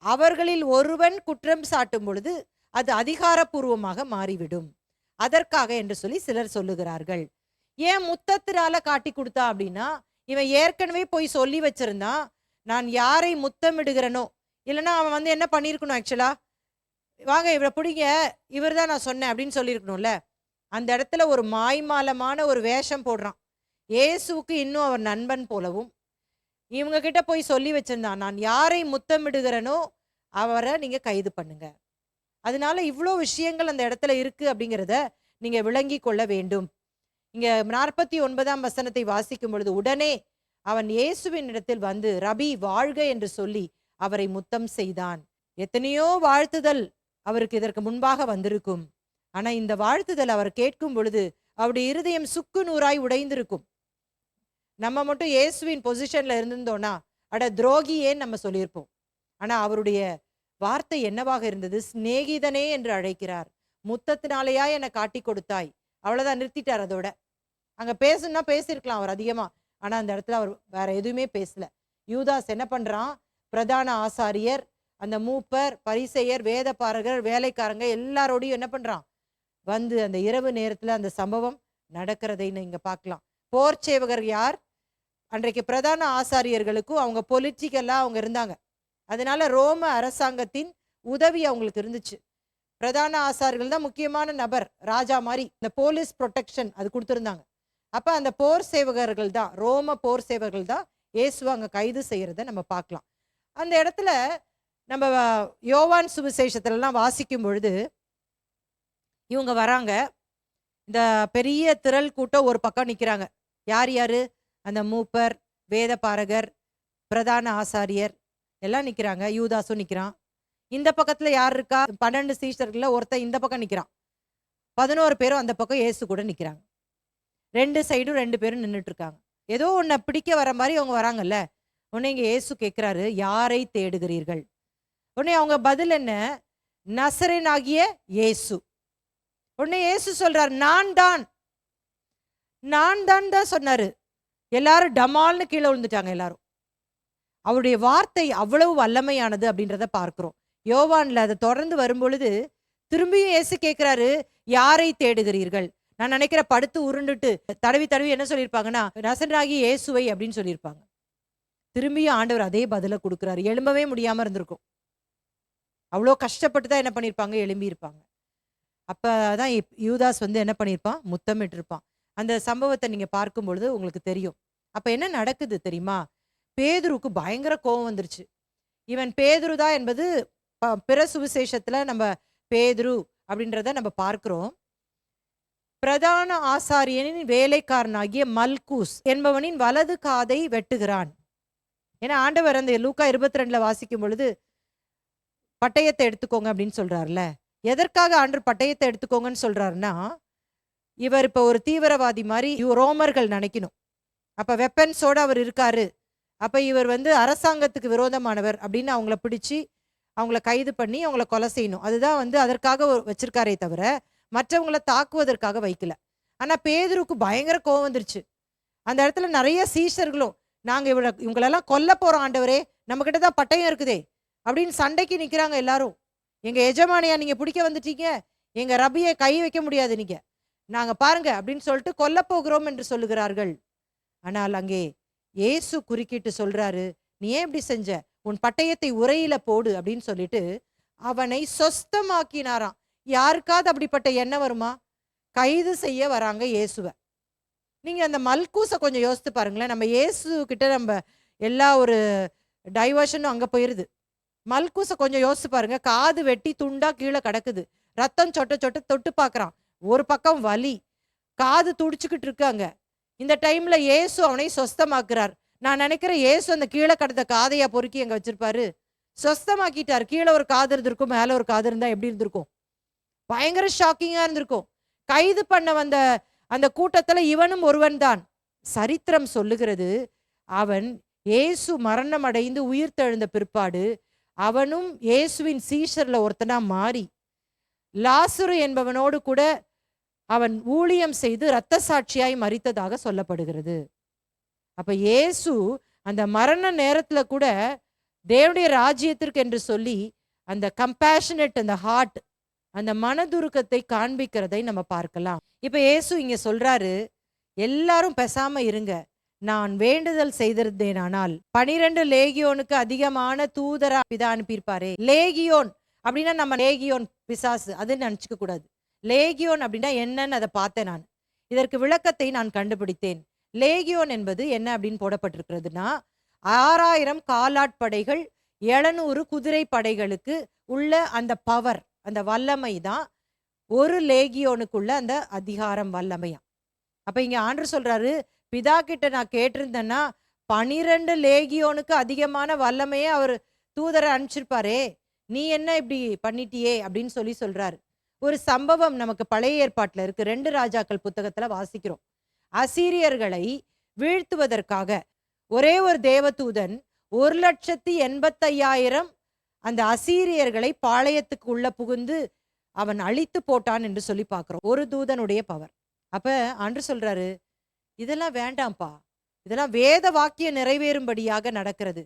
அவர்களில் ஒருவன் குற்றம் சாட்டும் பொழுது அது அதிகாரப்பூர்வமாக மாறிவிடும். அதற்காக என்று சொல்லி சிலர் சொல்லுகிறார்கள். ஏன் முத்தத்தினால காட்டி கொடுத்தா அப்படின்னா, இவன் ஏற்கனவே போய் சொல்லி வச்சிருந்தான், நான் யாரை முத்தமிடுகிறனோ, இல்லைன்னா அவன் வந்து என்ன பண்ணியிருக்கணும், ஆக்சுவலா வாங்க இவரை பிடிங்க, இவர் தான் நான் சொன்னேன் அப்படின்னு சொல்லியிருக்கணும்ல. அந்த இடத்துல ஒரு மாய்மாலமான ஒரு வேஷம் போடுறான். இயேசுவுக்கு இன்னும் அவர் நண்பன் போலவும் இவங்க கிட்ட போய் சொல்லி வச்சிருந்தான், நான் யாரை முத்தமிடுகிறனோ அவரை நீங்க கைது பண்ணுங்க. அதனால இவ்வளோ விஷயங்கள் அந்த இடத்துல இருக்கு அப்படிங்கிறத நீங்க விளங்கி கொள்ள வேண்டும். இங்க 49ஆம் வசனத்தை வாசிக்கும் பொழுது, உடனே அவன் இயேசுவின் இடத்தில் வந்து ரபி வாழ்க என்று சொல்லி அவரை முத்தம் செய்தான். எத்தனையோ வாழ்த்துதல் அவருக்கு இதற்கு முன்பாக வந்திருக்கும். ஆனா இந்த வாழ்த்துதல் அவர் கேட்கும் பொழுது அவருடைய இருதயம் சுக்கு நூறாய் உடைந்திருக்கும். நம்ம மட்டும் இயேசுவின் பொசிஷன்ல இருந்திருந்தோம்னா, அட துரோகியேன்னு நம்ம சொல்லியிருப்போம். ஆனா அவருடைய வார்த்தை என்னவாக இருந்தது? சிநேகிதனே என்று அழைக்கிறார். முத்தத்தினாலேயா என்னை காட்டி கொடுத்தாய். அவ்வளவுதான், நிறுத்திட்டார். அதோட அங்க பேசுனா பேசியிருக்கலாம் அவர் அதிகமா. ஆனா அந்த இடத்துல அவர் வேற எதுவுமே பேசல. யூதாஸ் என்ன பண்றான்? பிரதான ஆசாரியர், அந்த மூப்பர், பரிசேயர், வேதபாரகர், வேலைக்காரங்க எல்லாரோடையும் என்ன பண்றான்? வந்து அந்த இரவு நேரத்துல அந்த சம்பவம் நடக்கிறதை நீங்க பார்க்கலாம். போர் சேவகர் யார்? அன்றைக்கு பிரதான ஆசாரியர்களுக்கும் அவங்க பொலிட்டிக்கலா அவங்க இருந்தாங்க. அதனால ரோம அரசாங்கத்தின் உதவி அவங்களுக்கு இருந்துச்சு. பிரதான ஆசாரியர்கள் தான் முக்கியமான நபர், ராஜா மாதிரி. இந்த போலீஸ் ப்ரொடெக்ஷன் அது கொடுத்துருந்தாங்க. அப்ப அந்த போர் சேவகர்கள் தான், ரோம போர் சேவகர்கள் தான் இயேசுவை அங்க கைது செய்யறத நம்ம பார்க்கலாம். அந்த இடத்துல நம்ம யோவான் சுவிசேஷத்துலலாம் வாசிக்கும் பொழுது இவங்க வராங்க. இந்த பெரிய திரள் கூட்டம் ஒரு பக்கம் நிக்கிறாங்க. யார் யாரு? அந்த மூப்பர், வேதபாரகர், பிரதான ஆசாரியர் எல்லாம் நிக்கிறாங்க. யூதாசும் நிக்கிறான். இந்த பக்கத்துல யார் இருக்கா? 12 சீஷர்கள்ல ஒருத்தன் இந்த பக்கம் நிக்கிறான். 11 பேரும் அந்த பக்கம் இயேசு கூட நிக்கிறாங்க. 2 சைடும் 2 பேரும் நின்றுட்டு இருக்காங்க. ஏதோ ஒன்ன பிடிக்க வர மாதிரி அவங்க வராங்கல்ல. உடனே இங்க இயேசு கேட்கிறாரு, யாரை தேடுகிறீர்கள்? உடனே அவங்க பதில் என்ன? நசரேனாகிய இயேசு. உடனே இயேசு சொல்றாரு, நான் தான். நான் தான் சொன்னாரு. எல்லாரும் டமால்னு கீழே விழுந்துட்டாங்க எல்லாரும். அவருடைய வார்த்தை அவ்வளவு வல்லமையானது அப்படின்றத பார்க்கிறோம். யோவான்ல அதை தொடர்ந்து வரும்பொழுது திரும்பியும் இயேசு கேட்கிறாரு, யாரை தேடுகிறீர்கள்? நான் நினைக்கிற படுத்து உருண்டுட்டு தடவி தடவி என்ன சொல்லியிருப்பாங்கன்னா, நசரேனாகிய இயேசுவை அப்படின்னு சொல்லியிருப்பாங்க. திரும்பியும் ஆண்டவர் அதே பதில கொடுக்குறாரு. எழும்பவே முடியாம இருந்திருக்கும். அவ்வளோ கஷ்டப்பட்டு தான் என்ன பண்ணியிருப்பாங்க? எழும்பி இருப்பாங்க. அப்பதான் யூதாஸ் வந்து என்ன பண்ணியிருப்பான்? முத்தமிட்டு இருப்பான். அந்த சம்பவத்தை நீங்க பார்க்கும் பொழுது உங்களுக்கு தெரியும். அப்ப என்ன நடக்குது தெரியுமா? பேதுருக்கு பயங்கர கோபம் வந்துருச்சு. இவன் பேதுரு தான் என்பது பிற சுவிசேஷத்துல நம்ம பேதுரு அப்படின்றத நம்ம பார்க்கிறோம். பிரதான ஆசாரியனின் வேலைக்காரனாகிய மல்கூஸ் என்பவனின் வலது காதை வெட்டுகிறான். ஏன்னா ஆண்டவர் அந்த லூக்கா 22ல வாசிக்கும் பொழுது பட்டயத்தை எடுத்துக்கோங்க அப்படின்னு சொல்றாருல. எதற்காக ஆண்டவர் பட்டயத்தை எடுத்துக்கோங்கன்னு சொல்றாருன்னா, இவர் இப்ப ஒரு தீவிரவாதி மாதிரி ரோமர்கள் நினைக்கணும். அப்ப வெப்பன்ஸோட அவர் இருக்காரு. அப்ப இவர் வந்து அரசாங்கத்துக்கு விரோதமானவர் அப்படின்னு அவங்கள பிடிச்சு அவங்கள கைது பண்ணி அவங்கள கொலை செய்யணும். அதுதான் வந்து அதற்காக வச்சிருக்காரே தவிர மற்றவங்கள தாக்குவதற்காக வைக்கல. ஆனா பேதுருக்கு பயங்கர கோவம் வந்துருச்சு. அந்த இடத்துல நிறைய சீஷர்களும், நாங்க இவங்களெல்லாம் கொல்ல போறோம் ஆண்டவரே, நம்ம கிட்ட தான் பட்டயம் இருக்குதே அப்படின்னு சண்டைக்கு நிக்கிறாங்க எல்லாரும். எங்க எஜமானியா நீங்க பிடிக்க வந்துட்டீங்க, எங்க ரபியை கை வைக்க முடியாது நீங்க, நாங்க பாருங்க அப்படின்னு சொல்லிட்டு கொல்ல போகிறோம் என்று சொல்லுகிறார்கள். ஆனால் அங்கே இயேசு குறுக்கிட்டு சொல்றாரு, நீ ஏன் இப்படி செஞ்ச? உன் பட்டயத்தை உரையில போடு அப்படின்னு சொல்லிட்டு அவனை சொஸ்தமாக்கினாராம். யாருக்காவது அப்படிப்பட்ட எண்ணம் வருமா? கைது செய்ய வராங்க இயேசுவை. நீங்க அந்த மல்கூஸை கொஞ்சம் யோசித்து பாருங்களேன். நம்ம இயேசு கிட்ட நம்ம எல்லா ஒரு டைவர்ஷனும் அங்க போயிருது. மல்கூஸை கொஞ்சம் யோசிச்சு பாருங்க. காது வெட்டி துண்டா கீழே கிடக்குது, ரத்தம் சொட்ட சொட்ட தொட்டு பார்க்கறான், ஒரு பக்கம் வலி, காது துடிச்சுக்கிட்டு இருக்காங்க. இந்த டைம்ல இயேசு அவனை சொஸ்தமாக்குறார். நான் நினைக்கிறேன் இயேசு அந்த கீழே கடந்த காதையா பொறுக்கி அங்க வச்சிருப்பாரு, சொஸ்தமாக்கிட்டார். கீழே ஒரு காது இருந்திருக்கும், மேல ஒரு காது இருந்தா எப்படி இருந்திருக்கும்? பயங்கர ஷாக்கிங்கா இருந்திருக்கும். கைது பண்ண வந்த அந்த கூட்டத்துல இவனும் ஒருவன் தான். சரித்திரம் சொல்லுகிறது, அவன் இயேசு மரணம் அடைந்து உயிர் தெழுந்த பிற்பாடு அவனும் இயேசுவின் சீஷர்ல ஒருத்தனா மாறி லாசரு என்பவனோடு கூட அவன் ஊழியம் செய்து இரத்த சாட்சியாய் மரித்ததாக சொல்லப்படுகிறது. அப்ப இயேசு அந்த மரண நேரத்துல கூட தேவனுடைய ராஜ்யத்திற்கு என்று சொல்லி அந்த கம்பேஷனேட், அந்த ஹார்ட், அந்த மனதுருக்கத்தை காண்பிக்கிறதை நம்ம பார்க்கலாம். இப்ப இயேசு இங்க சொல்றாரு, எல்லாரும் பேசாம இருங்க, நான் வேண்டுதல் செய்திருந்தேனானால் 12 லேகியோனுக்கு அதிகமான தூதரா பிதா அனுப்பியிருப்பாரே. லேகியோன் அப்படின்னா நம்ம லேகியோன் பிசாசு அது நினைச்சுக்க கூடாது. லேகியோன் அப்படின்னா என்னன்னு அதை பார்த்தேன் நான். இதற்கு விளக்கத்தை நான் கண்டுபிடித்தேன். லேகியோன் என்பது என்ன அப்படின்னு போடப்பட்டிருக்கிறதுனா, 6000 காலாட்படைகள் 700 குதிரை படைகளுக்கு உள்ள அந்த பவர், அந்த வல்லமை தான் ஒரு லேகியோனுக்குள்ள அந்த அதிகாரம், வல்லமையா. அப்ப இங்க ஆண்டவர் சொல்றாரு, பிதா கிட்ட நான் கேட்டிருந்தேன்னா 12 லேகியோனுக்கு அதிகமான வல்லமையே அவர் தூதரை அனுப்பிச்சிருப்பாரே, நீ என்ன இப்படி பண்ணிட்டியே அப்படின்னு சொல்றாரு. ஒரு சம்பவம் நமக்கு பழைய ஏற்பாட்டுல இருக்கு. 2 ராஜாக்கள் புத்தகத்துல வாசிக்கிறோம். அசீரியர்களை வீழ்த்துவதற்காக ஒரே ஒரு தேவதூதன் 1,85,000 அந்த அசீரியர்களை பாளையத்துக்கு உள்ள புகுந்து அவன் அழித்து போட்டான் என்று சொல்லி பார்க்கிறோம். ஒரு தூதனுடைய பவர். அப்ப ஆண்டவர் சொல்றாரு, இதெல்லாம் வேண்டாம்ப்பா, இதெல்லாம் வேத வாக்கியம் நிறைவேறும்படியாக நடக்கிறது.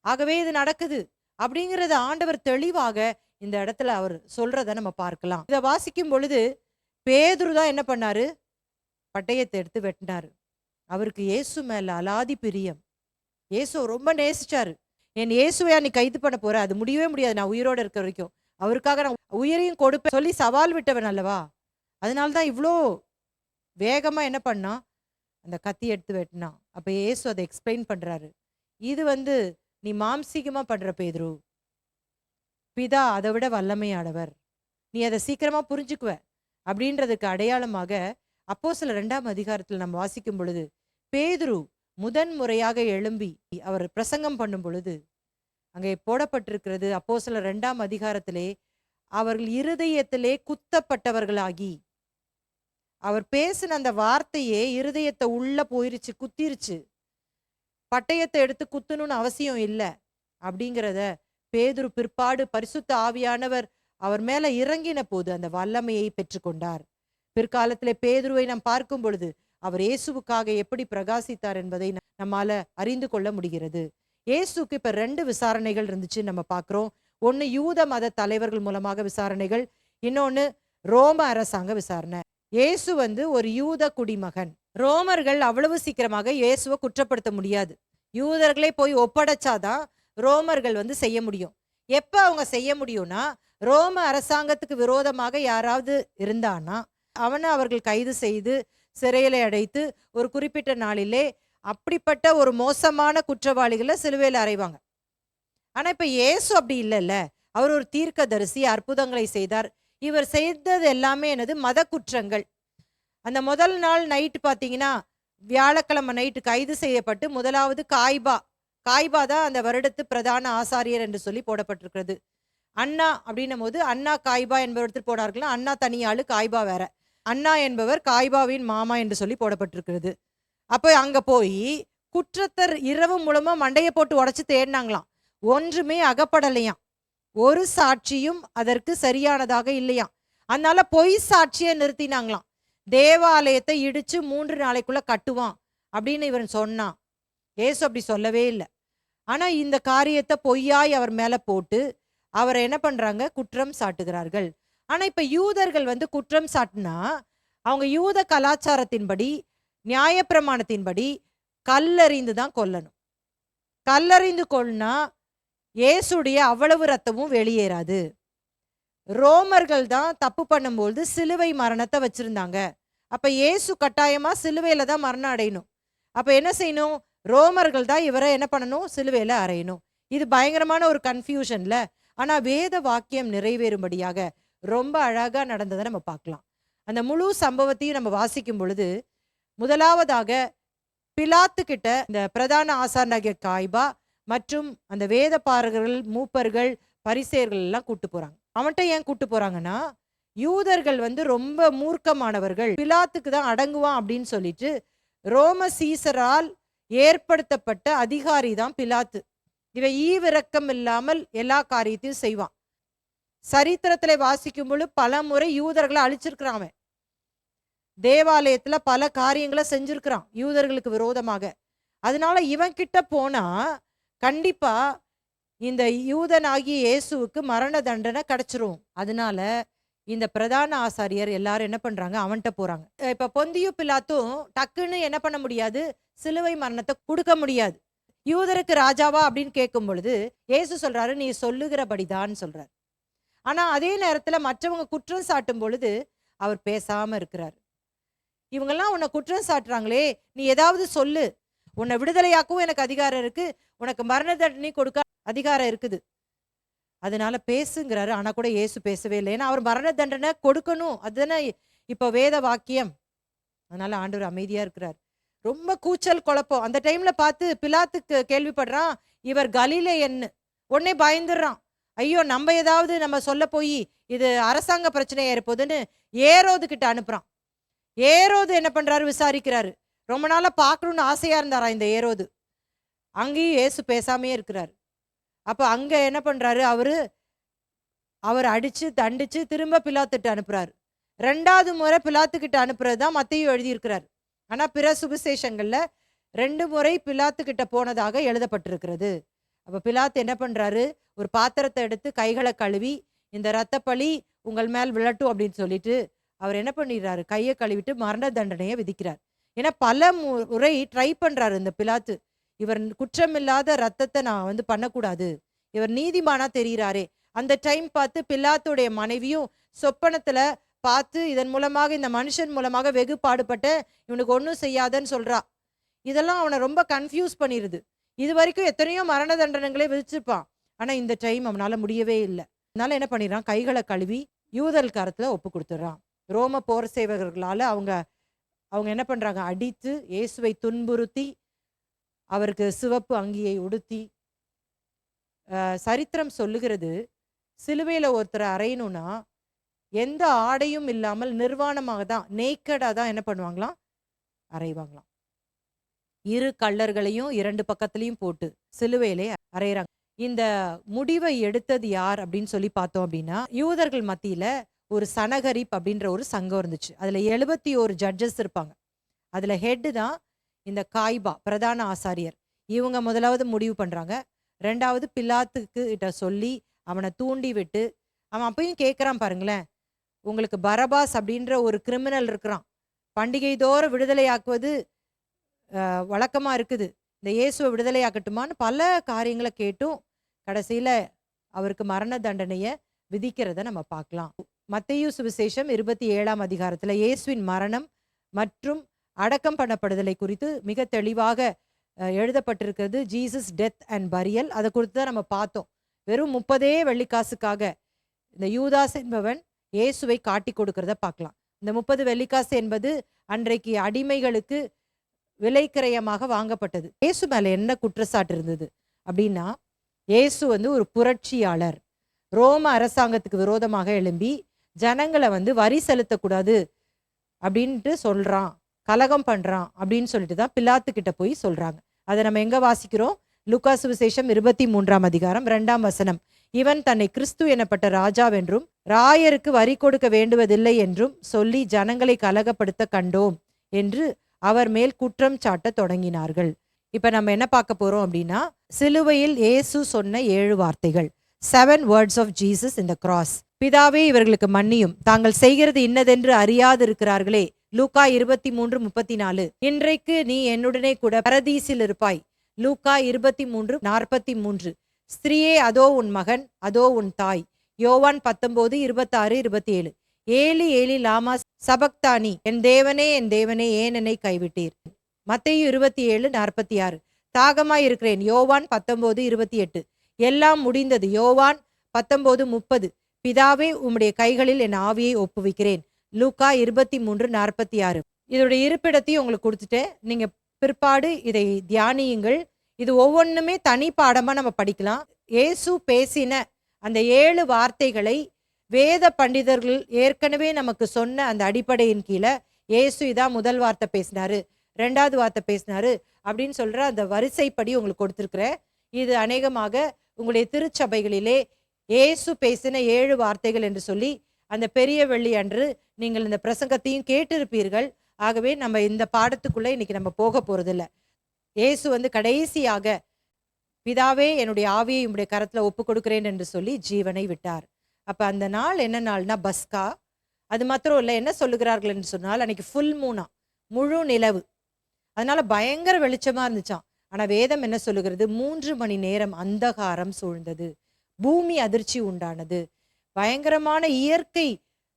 ஆகவே இது நடக்குது அப்படிங்கறத ஆண்டவர் தெளிவாக இந்த இடத்துல அவர் சொல்றத நம்ம பார்க்கலாம். இதை வாசிக்கும் பொழுது பேதுரு தான் என்ன பண்ணாரு? பட்டயத்தை எடுத்து வெட்டினாரு. அவருக்கு இயேசு மேல அலாதி பிரியம். இயேசு ரொம்ப நேசிச்சாரு. என் இயேசுவையா நீ கைது பண்ண போற? அது முடியவே முடியாது, நான் உயிரோட இருக்க வரைக்கும் அவருக்காக நான் உயிரையும் கொடுப்பேன் சொல்லி சவால் விட்டவன் அல்லவா. அதனால்தான் இவ்வளோ வேகமா என்ன பண்ணா, அந்த கத்தி எடுத்து வெட்டினான். அப்ப இயேசு அதை எக்ஸ்பிளைன் பண்றாரு. இது நீ மாம்சீகமா பண்ற பேதுரு, பிதா அதை விட வல்லமையானவர், நீ அதை சீக்கிரமா புரிஞ்சுக்குவ அப்படின்றதுக்கு அடையாளமாக அப்போஸ்தலர் 2ஆம் அதிகாரத்தில் நம்ம வாசிக்கும் பொழுது பேதுரு முதன் முறையாக எழும்பி அவர் பிரசங்கம் பண்ணும் பொழுது அங்கே போடப்பட்டிருக்கிறது. அப்போஸ்தலர் 2ஆம் அதிகாரத்திலே அவர்கள் இருதயத்திலே குத்தப்பட்டவர்களாகி, அவர் பேசின அந்த வார்த்தையே இருதயத்தை உள்ள போயிருச்சு, குத்திருச்சு. பட்டயத்தை எடுத்து குத்தணும்னு அவசியம் இல்லை அப்படிங்கிறத பேதுரு பிற்பாடு பரிசுத்த ஆவியானவர் அவர் மேல இறங்கின போது அந்த வல்லமையை பெற்றுக்கொண்டார். பிற்காலத்திலே பேதுருவை நாம் பார்க்கும் பொழுது அவர் இயேசுவுக்காக எப்படி பிரகாசித்தார் என்பதை நம்மால அறிந்து கொள்ள முடிகிறது. இயேசுக்கு இப்ப 2 விசாரணைகள் இருந்துச்சு நம்ம பார்க்கிறோம். ஒன்னு யூத மத தலைவர்கள் மூலமாக விசாரணைகள், இன்னொன்னு ரோம அரசாங்க விசாரணை. இயேசு ஒரு யூத குடிமகன். ரோமர்கள் அவ்வளவு சீக்கிரமாக இயேசுவை குற்றப்படுத்த முடியாது. யூதர்களை போய் ஒப்படைச்சாதான் ரோமர்கள் செய்ய முடியும். எப்ப அவங்க செய்ய முடியும்னா, ரோம அரசாங்கத்துக்கு விரோதமாக யாராவது இருந்தானா அவனை அவர்கள் கைது செய்து சிறையில அடைத்து ஒரு குறிப்பிட்ட நாளிலே அப்படிப்பட்ட ஒரு மோசமான குற்றவாளிகளை சிலுவையில் அறைவாங்க. ஆனா இப்ப இயேசு அப்படி இல்லைல்ல. அவர் ஒரு தீர்க்கதரிசி, அற்புதங்களை செய்தார். இவர் செய்தது எல்லாமே என்னது? மத குற்றங்கள். அந்த முதல் நாள் நைட்டு பார்த்தீங்கன்னா, வியாழக்கிழமை நைட்டு கைது செய்யப்பட்டு முதலாவது காய்பா தான் அந்த வருடத்து பிரதான ஆசாரியர் என்று சொல்லி போடப்பட்டிருக்கிறது. அண்ணா அப்படின்னும் போது அண்ணா காய்பா என்பவர் போனார்கள். அண்ணா தனியாளு, காய்பா வேற. அண்ணா என்பவர் காய்பாவின் மாமா என்று சொல்லி போடப்பட்டிருக்கிறது. அப்போ அங்க போய் குற்றத்தர் இரவு மூலமா மண்டையை போட்டு உடைச்சு தேடினாங்களாம். ஒன்றுமே அகப்படலையாம். ஒரு சாட்சியும் அதற்கு சரியானதாக இல்லையாம். அதனால பொய் சாட்சியை நிறுத்தினாங்களாம். தேவாலயத்தை இடிச்சு 3 நாளைக்குள்ள கட்டுவான் அப்படின்னு இவன் சொன்னான். ஏசு அப்படி சொல்லவே இல்லை. ஆனா இந்த காரியத்தை பொய்யாய் அவர் மேல போட்டு அவரை என்ன பண்றாங்க? குற்றம் சாட்டுகிறார்கள். ஆனா இப்ப யூதர்கள் குற்றம் சாட்டினா அவங்க யூத கலாச்சாரத்தின்படி, நியாயப்பிரமாணத்தின்படி கல்லறிந்து தான் கொல்லணும். கல்லறிந்து கொல்னா இயேசுடைய அவ்வளவு ரத்தமும் வெளியேறாது. ரோமர்கள் தான் தப்பு பண்ணும்போது சிலுவை மரணத்தை வச்சிருந்தாங்க. அப்ப இயேசு கட்டாயமா சிலுவையில தான் மரணம் அடையணும். அப்ப என்ன செய்யணும்? ரோமர்கள் தான் இவரை என்ன பண்ணணும்? சிலுவையில அறையணும். இது பயங்கரமான ஒரு கன்ஃபியூஷன்ல. ஆனா வேத வாக்கியம் நிறைவேறும்படியாக ரொம்ப அழகா நடந்ததை நம்ம பார்க்கலாம். அந்த முழு சம்பவத்தையும் நம்ம வாசிக்கும் பொழுது முதலாவதாக பிலாத்து கிட்ட இந்த பிரதான ஆசாரியனாகிய காய்பா மற்றும் அந்த வேத பாரகர்கள், மூப்பர்கள், பரிசேயர்கள் எல்லாம் கூட்டு போறாங்க. அவன்கிட்ட ஏன் கூட்டு போறாங்கன்னா, யூதர்கள் ரொம்ப மூர்க்கமானவர்கள், பிலாத்துக்கு தான் அடங்குவான் அப்படின்னு சொல்லிட்டு ரோம சீசரால் ஏற்படுத்தப்பட்ட அதிகாரி தான் பிலாத்து. இவன் ஈவிரக்கம் இல்லாமல் எல்லா காரியத்தையும் செய்வான். சரித்திரத்துல வாசிக்கும் பொழுது பல முறை யூதர்களை அழிச்சிருக்கிறான். தேவாலயத்துல பல காரியங்களை செஞ்சிருக்கிறான் யூதர்களுக்கு விரோதமாக. அதனால இவன் கிட்ட போனா கண்டிப்பா இந்த யூதனாகிய இயேசுவுக்கு மரண தண்டனை கிடைச்சிரும். அதனால இந்த பிரதான ஆசாரியர் எல்லாரும் என்ன பண்றாங்க? அவன்கிட்ட போறாங்க. இப்ப பொந்தியு பிலாத்தும் டக்குன்னு என்ன பண்ண முடியாது? சிலுவை மரணத்தை கொடுக்க முடியாது. யூதருக்கு ராஜாவா அப்படின்னு கேட்கும் பொழுது இயேசு சொல்றாரு, நீ சொல்லுகிறபடிதான் சொல்றாரு. ஆனா அதே நேரத்துல மற்றவங்க குற்றம் சாட்டும் பொழுது அவர் பேசாம இருக்கிறார். இவங்கெல்லாம் உன்னை குற்றம் சாட்டுறாங்களே, நீ ஏதாவது சொல்லு, உன்னை விடுதலையாக்கவும் எனக்கு அதிகாரம் இருக்கு, உனக்கு மரண தண்டனை கொடுக்க அதிகாரம் இருக்குது, அதனால பேசுங்கிறாரு. ஆனா கூட இயேசு பேசவே இல்லை. ஏன்னா அவர் மரண தண்டனை கொடுக்கணும், அதுதானே இப்ப வேத வாக்கியம். அதனால ஆண்டவர் அமைதியா இருக்கிறார். ரொம்ப கூச்சல் குழப்பம். அந்த டைம்ல பார்த்து பிலாத்துக்கு கேள்விப்படுறான், இவர் கலிலேயன்னு. உடனே பயந்துடுறான். ஐயோ, நம்ம சொல்ல போய் இது அரசாங்க பிரச்சனையா இருப்போதுன்னு ஏரோது கிட்ட அனுப்புறான். ஏரோது என்ன பண்றாரு, விசாரிக்கிறாரு. ரொம்ப நாளா பார்க்கணும்னு ஆசையா இருந்தாரா இந்த ஏரோது. அங்கேயும் இயேசு பேசாமே இருக்கிறாரு. அப்ப அங்க என்ன பண்றாரு, அவர் அடிச்சு தண்டிச்சு திரும்ப பிலாத்துட்டு அனுப்புறாரு. 2வது முறை பிலாத்துக்கிட்ட அனுப்புறது தான் மத்தேயு எழுதியிருக்கிறார். ஆனா பிற சுவிசேஷங்கள்ல 2 முறை பிலாத்துக்கிட்ட போனதாக எழுதப்பட்டிருக்கிறது. அப்ப பிலாத்து என்ன பண்றாரு, ஒரு பாத்திரத்தை எடுத்து கைகளை கழுவி, இந்த இரத்தப்பழி உங்கள் மேல் விழட்டும் அப்படின்னு சொல்லிட்டு அவர் என்ன பண்ணிடுறாரு, கையை கழுவிட்டு மரண தண்டனையை விதிக்கிறார். ஏன்னா பல முறை ட்ரை பண்றாரு இந்த பிலாத்து. இவர் குற்றமில்லாத ரத்தத்தை நான் பண்ணக்கூடாது, இவர் நீதிமானா தெரிகிறாரே. அந்த டைம் பார்த்து பிலாத்துடைய மனைவியும் சொப்பனத்துல பார்த்து, இதன் மூலமாக இந்த மனுஷன் மூலமாக வெகு பாடுபட்ட, இவனுக்கு ஒன்றும் செய்யாதன்னு சொல்றா. இதெல்லாம் அவனை ரொம்ப கன்ஃபியூஸ் பண்ணிடுது. இது வரைக்கும் எத்தனையோ மரண தண்டனைகளே விதிச்சிருப்பான். ஆனா இந்த டைம் அவனால முடியவே இல்லை. அதனால என்ன பண்ணிடுறான், கைகளை கழுவி யூதல் கரத்துல ஒப்பு கொடுத்துட்றான். ரோம போர் சேவகர்களால அவங்க என்ன பண்றாங்க, அடித்து இயேசுவை துன்புறுத்தி அவருக்கு சிவப்பு அங்கியை உடுத்தி, சரித்திரம் சொல்லுகிறது, சிலுவையில ஒருத்தரை அறையணும்னா எந்த ஆடையும் இல்லாமல் நிர்வாணமாக தான், நேக்கடா தான் என்ன பண்ணுவாங்களாம், அறைவாங்களாம். 2 கள்ளர்களையும் 2 பக்கத்துலையும் போட்டு சிலுவையிலே அறையிறாங்க. இந்த முடிவை எடுத்தது யார் அப்படின்னு சொல்லி பார்த்தோம் அப்படின்னா, யூதர்கள் மத்தியில ஒரு சனகரிப் அப்படின்ற ஒரு சங்கம் இருந்துச்சு. அதுல 71 ஜட்ஜஸ் இருப்பாங்க. அதுல ஹெட் தான் இந்த காய்பா, பிரதான ஆசாரியர். இவங்க முதலாவது முடிவு பண்றாங்க. 2வது பிலாத்துக்கு கிட்ட சொல்லி அவனை தூண்டி விட்டு, அவன் அப்பயும் கேட்குறான் பாருங்களேன், உங்களுக்கு பரபாஸ் அப்படின்ற ஒரு கிரிமினல் இருக்கிறான், பண்டிகை தோறும் விடுதலையாக்குவது வழக்கமா இருக்குது, இந்த இயேசுவை விடுதலையாக்கட்டுமான்னு பல காரியங்களை கேட்டும் கடைசியில அவருக்கு மரண தண்டனையை விதிக்கிறத நம்ம பார்க்கலாம். மத்தேயு சுவிசேஷம் 27ஆம் அதிகாரத்துல இயேசுவின் மரணம் மற்றும் அடக்கம் பண்ணப்படுதலை குறித்து மிக தெளிவாக எழுதப்பட்டிருக்கிறது. ஜீசஸ் டெத் அண்ட் பரியல், அதை குறித்து தான் நம்ம பார்த்தோம். வெறும் 30 வெள்ளிக்காசுக்காக இந்த யூதாஸ் என்பவன் இயேசுவை காட்டி கொடுக்கிறத பார்க்கலாம். இந்த 30 வெள்ளிக்காசு என்பது அன்றைக்கு அடிமைகளுக்கு விலைக்கிரயமாக வாங்கப்பட்டது. இயேசு மேல என்ன குற்றச்சாட்டு இருந்தது அப்படின்னா, இயேசு ஒரு புரட்சியாளர், ரோம அரசாங்கத்துக்கு விரோதமாக எழும்பி ஜனங்களை வரி செலுத்தக்கூடாது அப்படின்ட்டு சொல்றான், கலகம் பண்றான் அப்படின்னு சொல்லிட்டு தான் பிலாத்து கிட்ட போய் சொல்றாங்க. அதை நம்ம எங்க வாசிக்கிறோம், லூக்கா சுவிசேஷம் 23ஆம் அதிகாரம் 2ஆம் வசனம். இவன் தன்னை கிறிஸ்து எனப்பட்ட ராஜாவென்றும் ராயருக்கு வரி கொடுக்க வேண்டுவதில்லை என்றும் சொல்லி ஜனங்களை கலகப்படுத்த கண்டோம் என்று அவர் மேல் குற்றம் சாட்ட தொடங்கினார்கள். இப்ப நம்ம என்ன பார்க்க போறோம் அப்படின்னா, சிலுவையில் இயேசு சொன்ன 7 வார்த்தைகள், 7 words of Jesus in the cross. பிதாவே இவர்களுக்கு மன்னியும், தாங்கள் செய்கிறது இன்னதென்று அறியாது இருக்கிறார்களே. லூக்கா 23:34. இன்றைக்கு நீ என்னுடனே கூட பரதீசில் இருப்பாய். லூக்கா 23:43. ஸ்திரீயே, அதோ உன் மகன், அதோ உன் தாய். யோவான் 19:26-27. ஏலி ஏலி லாமா சபக்தானி, என் தேவனே ஏன் என்னை கைவிட்டீர். மத்தேயு 27:46. தாகமாய் இருக்கிறேன். யோவான் 19:28. எல்லாம் முடிந்தது. யோவான் 19:30. பிதாவே, உம்முடைய கைகளில் என் ஆவியை ஒப்புவிக்கிறேன். லூக்கா 23:46. இதோடைய இருப்பிடத்தையும் உங்களுக்கு கொடுத்துட்டேன். நீங்க பிற்பாடு இதை தியானியுங்கள். இது ஒவ்வொன்றுமே தனி பாடமா நம்ம படிக்கலாம். இயேசு பேசின அந்த 7 வார்த்தைகளை வேத பண்டிதர்கள் ஏற்கனவே நமக்கு சொன்ன அந்த அடிப்படையின் கீழே, இயேசு இதான் முதல் வார்த்தை பேசினாரு, 2வது வார்த்தை பேசினாரு அப்படின்னு சொல்ற அந்த வரிசைப்படி உங்களுக்கு கொடுத்துருக்கிறேன். இது அநேகமாக உங்களுடைய திருச்சபைகளிலே இயேசு பேசின 7 வார்த்தைகள் என்று சொல்லி அந்த பெரிய வெள்ளி அன்று நீங்கள் இந்த பிரசங்கத்தையும் கேட்டிருப்பீர்கள். ஆகவே நம்ம இந்த பாடத்துக்குள்ள இன்னைக்கு நம்ம போக போறதில்லை. இயேசு கடைசியாக பிதாவே, என்னுடைய ஆவியை உம்முடைய கரத்துல ஒப்பு கொடுக்கிறேன் என்று சொல்லி ஜீவனை விட்டார். அப்ப அந்த நாள் என்ன நாள்னா பஸ்கா. அது மாத்திரம் இல்லை, என்ன சொல்லுகிறார்கள் என்று சொன்னால், அன்னைக்கு ஃபுல் மூனா, முழு நிலவு. அதனால பயங்கர வெளிச்சமா இருந்துச்சான். ஆனா வேதம் என்ன சொல்லுகிறது, 3 மணி நேரம் அந்தகாரம் சூழ்ந்தது, பூமி அதிர்ச்சி உண்டானது, பயங்கரமான இயற்கை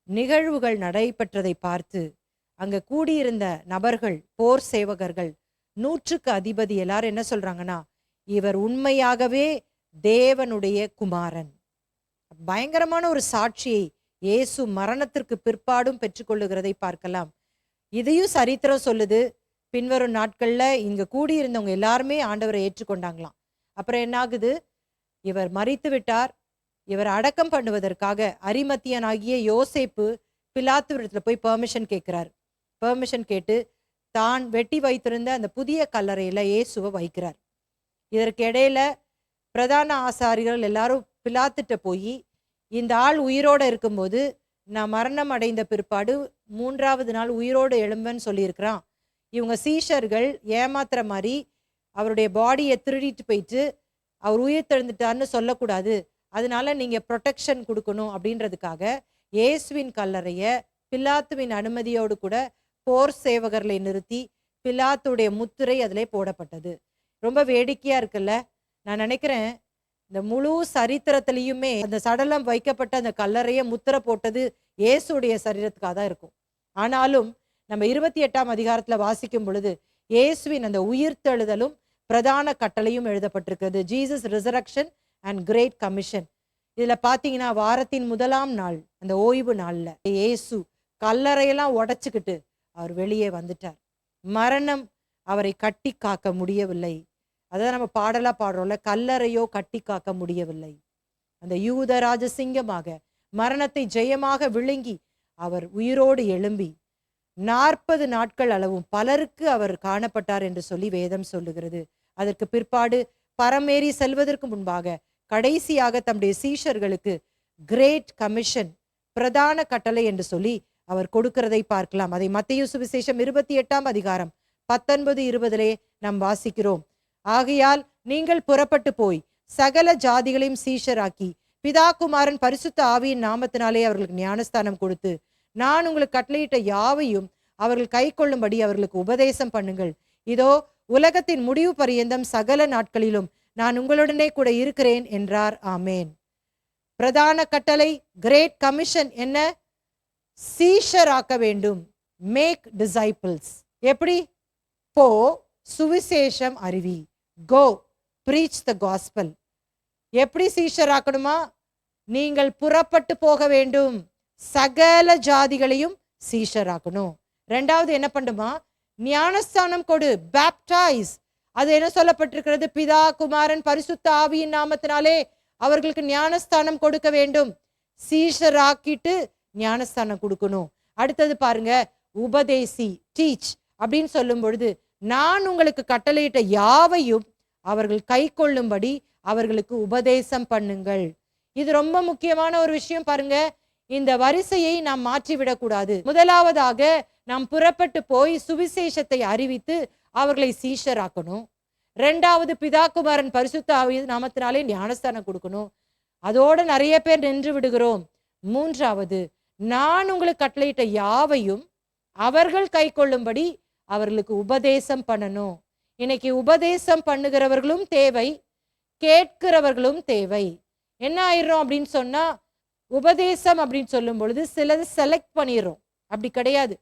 நிகழ்வுகள் நடைபெற்றதை பார்த்து அங்க கூடியிருந்த நபர்கள், போர் சேவகர்கள், 100க்கு அதிபதி எல்லாரும் என்ன சொல்றாங்கன்னா, இவர் உண்மையாகவே தேவனுடைய குமாரன். பயங்கரமான ஒரு சாட்சியை இயேசு மரணத்திற்கு பிற்பாடும் பெற்றுக்கொள்ளுகிறதை பார்க்கலாம். இதையும் சரித்திரம் சொல்லுது. பின்வரும் நாட்கள்ல இங்க கூடியிருந்தவங்க எல்லாருமே ஆண்டவரை ஏற்றுக்கொண்டாங்களாம். அப்புறம் என்ன ஆகுது? இவர் மரித்து விட்டார். இவர் அடக்கம் பண்ணுவதற்காக அரிமத்தியனாகிய யோசேப்பு பிலாத்துவிடத்துல போய் பெர்மிஷன் கேட்கிறார். பெர்மிஷன் கேட்டு தான் வெட்டி வைத்திருந்த அந்த புதிய கல்லறையில இயேசுவை வைக்கிறார். இதற்கு இடையில பிரதான ஆசாரிகள் எல்லாரும் பிலாத்துட்ட போய், இந்த ஆள் உயிரோட இருக்கும்போது நான் மரணம் அடைந்த பிற்பாடு 3வது நாள் உயிரோடு எழும்பன்னு சொல்லியிருக்கிறான். இவங்க சீஷர்கள் ஏமாத்துற மாதிரி அவருடைய பாடியை திருடிட்டு போயிட்டு அவர் உயிர் தெழுந்துட்டார்னு சொல்லக்கூடாது, அதனால நீங்க ப்ரொடெக்ஷன் கொடுக்கணும் அப்படின்றதுக்காக இயேசுவின் கல்லறைய பிலாத்துவின் அனுமதியோடு கூட போர் சேவகர்களை நிறுத்தி பிலாத்துடைய முத்திரை அதிலே போடப்பட்டது. ரொம்ப வேடிக்கையா இருக்குல்ல? நான் நினைக்கிறேன் இந்த முழு சரித்திரத்திலையுமே அந்த சடலம் வைக்கப்பட்ட அந்த கல்லறையை முத்திரை போட்டது இயேசுடைய சரீரத்துக்காக தான் இருக்கும். ஆனாலும் நம்ம 28ஆம் அதிகாரத்துல வாசிக்கும் பொழுது இயேசுவின் அந்த உயிர்த்தெழுதலும் பிரதான கட்டளையும் எழுதப்பட்டிருக்கிறது. Jesus resurrection and great commission. இதுல பாத்தீங்கன்னா வாரத்தின் முதலாம் நாள் அந்த ஓய்வு நாள்ல இயேசு கல்லறையெல்லாம் உடைச்சுக்கிட்டு அவர் வெளியே வந்துட்டார். மரணம் அவரை கட்டி காக்க முடியவில்லை. அதான் நம்ம பாடலா பாடுறோம்ல, கல்லறையோ கட்டி காக்க முடியவில்லை. அந்த யூத ராஜசிங்கமாக மரணத்தை ஜெயமாக விழுங்கி அவர் உயிரோடு எழும்பி 40 நாட்கள் அளவும் பலருக்கு அவர் காணப்பட்டார் என்று சொல்லி வேதம் சொல்லுகிறது. அதற்கு பிற்பாடு பரமேறி செல்வதற்கு முன்பாக கடைசியாக தம்முடைய சீஷர்களுக்கு கிரேட் கமிஷன், பிரதான கட்டளை என்று சொல்லி அவர் கொடுக்கிறதை பார்க்கலாம். அதை மத்தேயு சுவிசேஷம் 28ஆம் அதிகாரம் 19-20 நாம் வாசிக்கிறோம். ஆகையால் நீங்கள் புறப்பட்டு போய் சகல ஜாதிகளையும் சீஷராக்கி பிதா குமாரன் பரிசுத்த ஆவியின் நாமத்தினாலே அவர்களுக்கு ஞானஸ்தானம் கொடுத்து நான் உங்களுக்கு கட்டளையிட்ட யாவையும் அவர்கள் கை கொள்ளும்படி அவர்களுக்கு உபதேசம் பண்ணுங்கள். இதோ உலகத்தின் முடிவு பரியந்தம் சகல நாட்களிலும் நான் உங்களுடனே கூட இருக்கிறேன் என்றார். ஆமேன். பிரதான கட்டளை கிரேட் கமிஷன் என்ன? சீஷராக்க வேண்டும். Make disciples. எப்படி? போ, சுவிசேஷம் அறிவி. Go preach the gospel. எப்படி சீஷராக்கணுமா? நீங்கள் புறப்பட்டு போக வேண்டும், சகல ஜாதிகளையும் சீஷராக்கணும். 2வது என்ன பண்ணுமா? ஞானஸ்தானம் கொடு, பேப்டைஸ். அது என்ன சொல்லப்பட்டிருக்கிறது? பிதா குமாரன் பரிசுத்த ஆவியின் நாமத்தினாலே அவர்களுக்கு ஞானஸ்தானம் கொடுக்க வேண்டும். சீஷராக்கிட்டு ஞானஸ்தானம் கொடுக்கணும். அடுத்தது பாருங்க, உபதேசி, டீச் அப்படின்னு சொல்லும் பொழுது நான் உங்களுக்கு கட்டளையிட்ட யாவையும் அவர்கள் கை கொள்ளும்படி அவர்களுக்கு உபதேசம் பண்ணுங்கள். இது ரொம்ப முக்கியமான ஒரு விஷயம் பாருங்க. இந்த வரிசையை நாம் மாற்றிவிடக்கூடாது. முதலாவதாக நாம் புறப்பட்டு போய் சுவிசேஷத்தை அறிவித்து அவர்களை சீஷராக்கணும். 2வது பிதாகுமாரன் பரிசுத்த ஆவியின் நாமத்தினாலே ஞானஸ்தானம் கொடுக்கணும். அதோட நிறைய பேர் நின்று விடுகிறோம். 3வது நான் உங்களுக்கு கட்டளையிட்ட யாவையும் அவர்கள் கை கொள்ளும்படி அவர்களுக்கு உபதேசம் பண்ணணும். இன்னைக்கு உபதேசம் பண்ணுகிறவர்களும் தேவை, கேட்கிறவர்களும் தேவை. என்ன ஆயிரும் அப்படின்னு சொன்னா, உபதேசம் அப்படின்னு சொல்லும் பொழுது சிலது செலக்ட் பண்ணிடுறோம். அப்படி கிடையாது.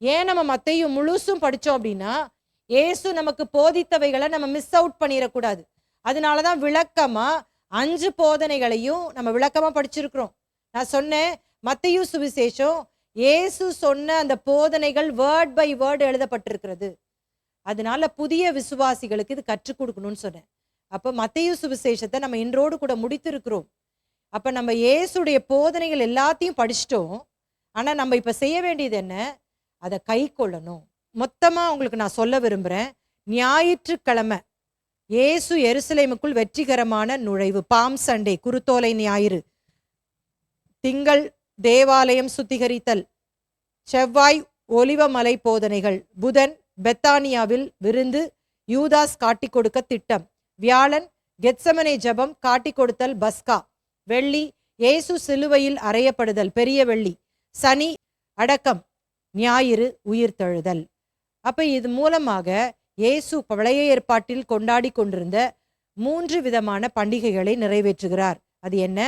ஏன் நம்ம மத்தேயு முழுசும் படிச்சோம் அப்படின்னா இயேசு நமக்கு போதித்தவைகளை நம்ம மிஸ் அவுட் பண்ணிடக்கூடாது. அதனாலதான் விளக்கமா 5 போதனைகளையும் நம்ம விளக்கமா படிச்சிருக்கிறோம். நான் சொன்னேன், மத்தேயு சுவிசேஷம் இயேசு சொன்ன அந்த போதனைகள் வேர்ட் பை வேர்ட் எழுதப்பட்டிருக்கிறது. அதனால புதிய விசுவாசிகளுக்கு இது கற்றுக் கொடுக்கணும்னு சொன்னேன். அப்ப மத்தேயு சுவிசேஷத்தை நம்ம இன்றோடு கூட முடித்திருக்கிறோம். அப்ப நம்ம இயேசுடைய போதனைகள் எல்லாத்தையும் படிச்சிட்டோம். ஆனா நம்ம இப்ப செய்ய வேண்டியது என்ன? அதை கை கொள்ளணும். மொத்தமா உங்களுக்கு நான் சொல்ல விரும்புறேன். ஞாயிற்றுக்கிழமை இயேசு எருசலேமுக்குள் வெற்றிகரமான நுழைவு. பாம் சண்டே, குருத்தோலை ஞாயிறு. திங்கள் தேவாலயம் சுத்திகரித்தல். செவ்வாய் ஒலிவமலை போதனைகள். புதன் பெத்தானியாவில் விருந்து, யூதாஸ் காட்டி கொடுக்க திட்டம். வியாழன் கெத்சமனே ஜபம், காட்டி கொடுத்தல், பஸ்கா. வெள்ளி இயேசு சிலுவையில் அறையப்படுதல், பெரிய வெள்ளி. சனி அடக்கம், ஞாயிறு உயிர்த்தெழுதல். அப்ப இது மூலமாக இயேசு பழைய ஏற்பாட்டில் கொண்டாடி கொண்டிருந்த 3 விதமான பண்டிகைகளை நிறைவேற்றுகிறார். அது என்ன?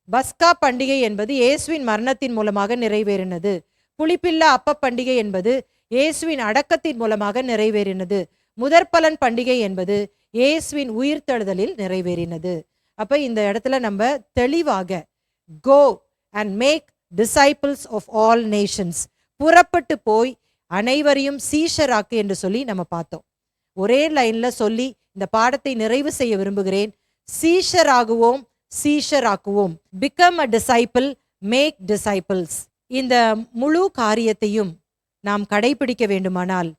பஸ்கா பண்டிகை என்பது இயேசுவின் மரணத்தின் மூலமாக நிறைவேறினது. புளிப்பில்லா அப்ப பண்டிகை என்பது இயேசுவின் அடக்கத்தின் மூலமாக நிறைவேறினது. முதற்பலன் பண்டிகை என்பது இயேசுவின் உயிர்த்தெழுதலில் நிறைவேறினது. அப்ப இந்த இடத்துல நம்ம தெளிவாக go and make disciples of all nations, புறப்பட்டு போய் அனைவரையும் சீஷராக்கு என்று சொல்லி நம்ம பார்த்தோம். ஒரே லைன்ல சொல்லி இந்த பாடத்தை நிறைவு செய்ய விரும்புகிறேன். சீஷராகுவோம், சீஷராக்குவோம். Become a disciple, make disciples. இந்த முழு காரியத்தையும் நாம் கடைபிடிக்க வேண்டுமானால்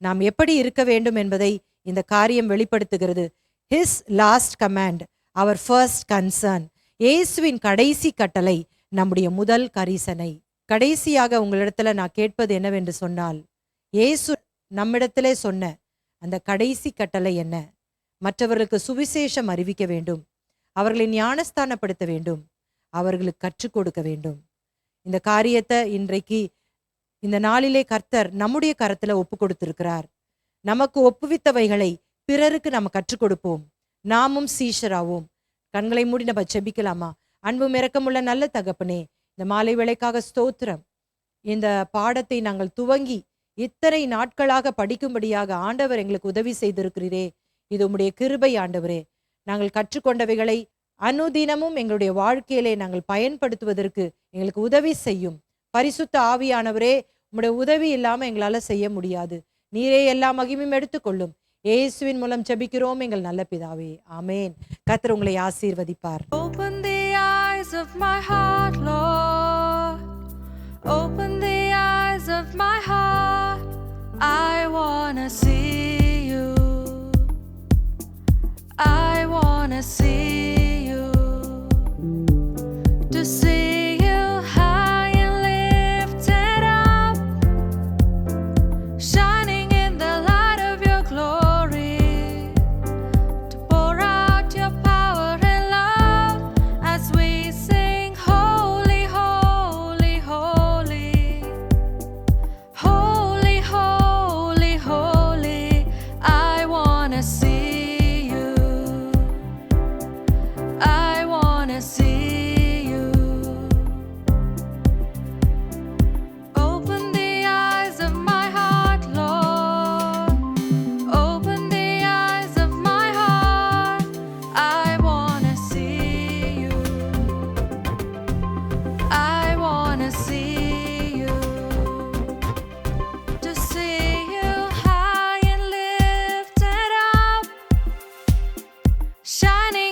நாம் எப்படி இருக்க வேண்டும் என்பதை இந்த காரியம் வெளிப்படுத்துகிறது. His last command, our first concern. இயேசுவின் கடைசி கட்டளை நம்முடைய முதல் கரிசனை. கடைசியாக உங்களிடத்துல நான் கேட்பது என்னவென்று சொன்னால், இயேசு நம்மிடத்திலே சொன்ன அந்த கடைசி கட்டளை என்ன? மற்றவர்களுக்கு சுவிசேஷம் அறிவிக்க வேண்டும், அவர்களை ஞானஸ்தானப்படுத்த வேண்டும், அவர்களுக்கு கற்றுக் கொடுக்க வேண்டும். இந்த காரியத்தை இன்றைக்கு இந்த நாளிலே கர்த்தர் நம்முடைய கரத்துல ஒப்பு கொடுத்திருக்கிறார். நமக்கு ஒப்புவித்தவைகளை பிறருக்கு நம்ம கற்றுக் கொடுப்போம், நாமும் சீஷராவோம். கண்களை மூடி நம்ம ஜெபிக்கலாமா? அன்பும் இரக்கமுள்ள நல்ல தகப்பனே, இந்த மாலை வேளைக்காக ஸ்தோத்திரம். இந்த பாடத்தை நாங்கள் துவங்கி இத்தனை நாட்களாக படிக்கும்படியாக ஆண்டவர் எங்களுக்கு உதவி செய்திருக்கிறீரே, இது உம்முடைய கிருபை ஆண்டவரே. நாங்கள் கற்றுக்கொண்டவைகளை அனுதினமும் எங்களுடைய வாழ்க்கையிலே நாங்கள் பயன்படுத்துவதற்கு எங்களுக்கு உதவி செய்யும். பரிசுத்த ஆவியானவரே, உம்முடைய உதவி இல்லாம எங்களால செய்ய முடியாது. நீரே எல்லா மகிமையும் எடுத்துக்கொள்ளும். இயேசுவின் மூலம் ஜெபிக்கிறோம் எங்கள் நல்ல பிதாவே, ஆமென். கர்த்தர் உங்களை ஆசீர்வதிப்பார். Open the eyes of my heart, Lord. Open the eyes of my heart. I wanna see you. I wanna see you. To see you high and lifted up, shining in the light of your glory. To pour out your power and love as we sing, holy, holy, holy. Holy, holy, holy. I wanna see you. I wanna see you. Open the eyes of my heart, Lord. Open the eyes of my heart. I wanna see you. I wanna see you. To see you high and lifted up, shining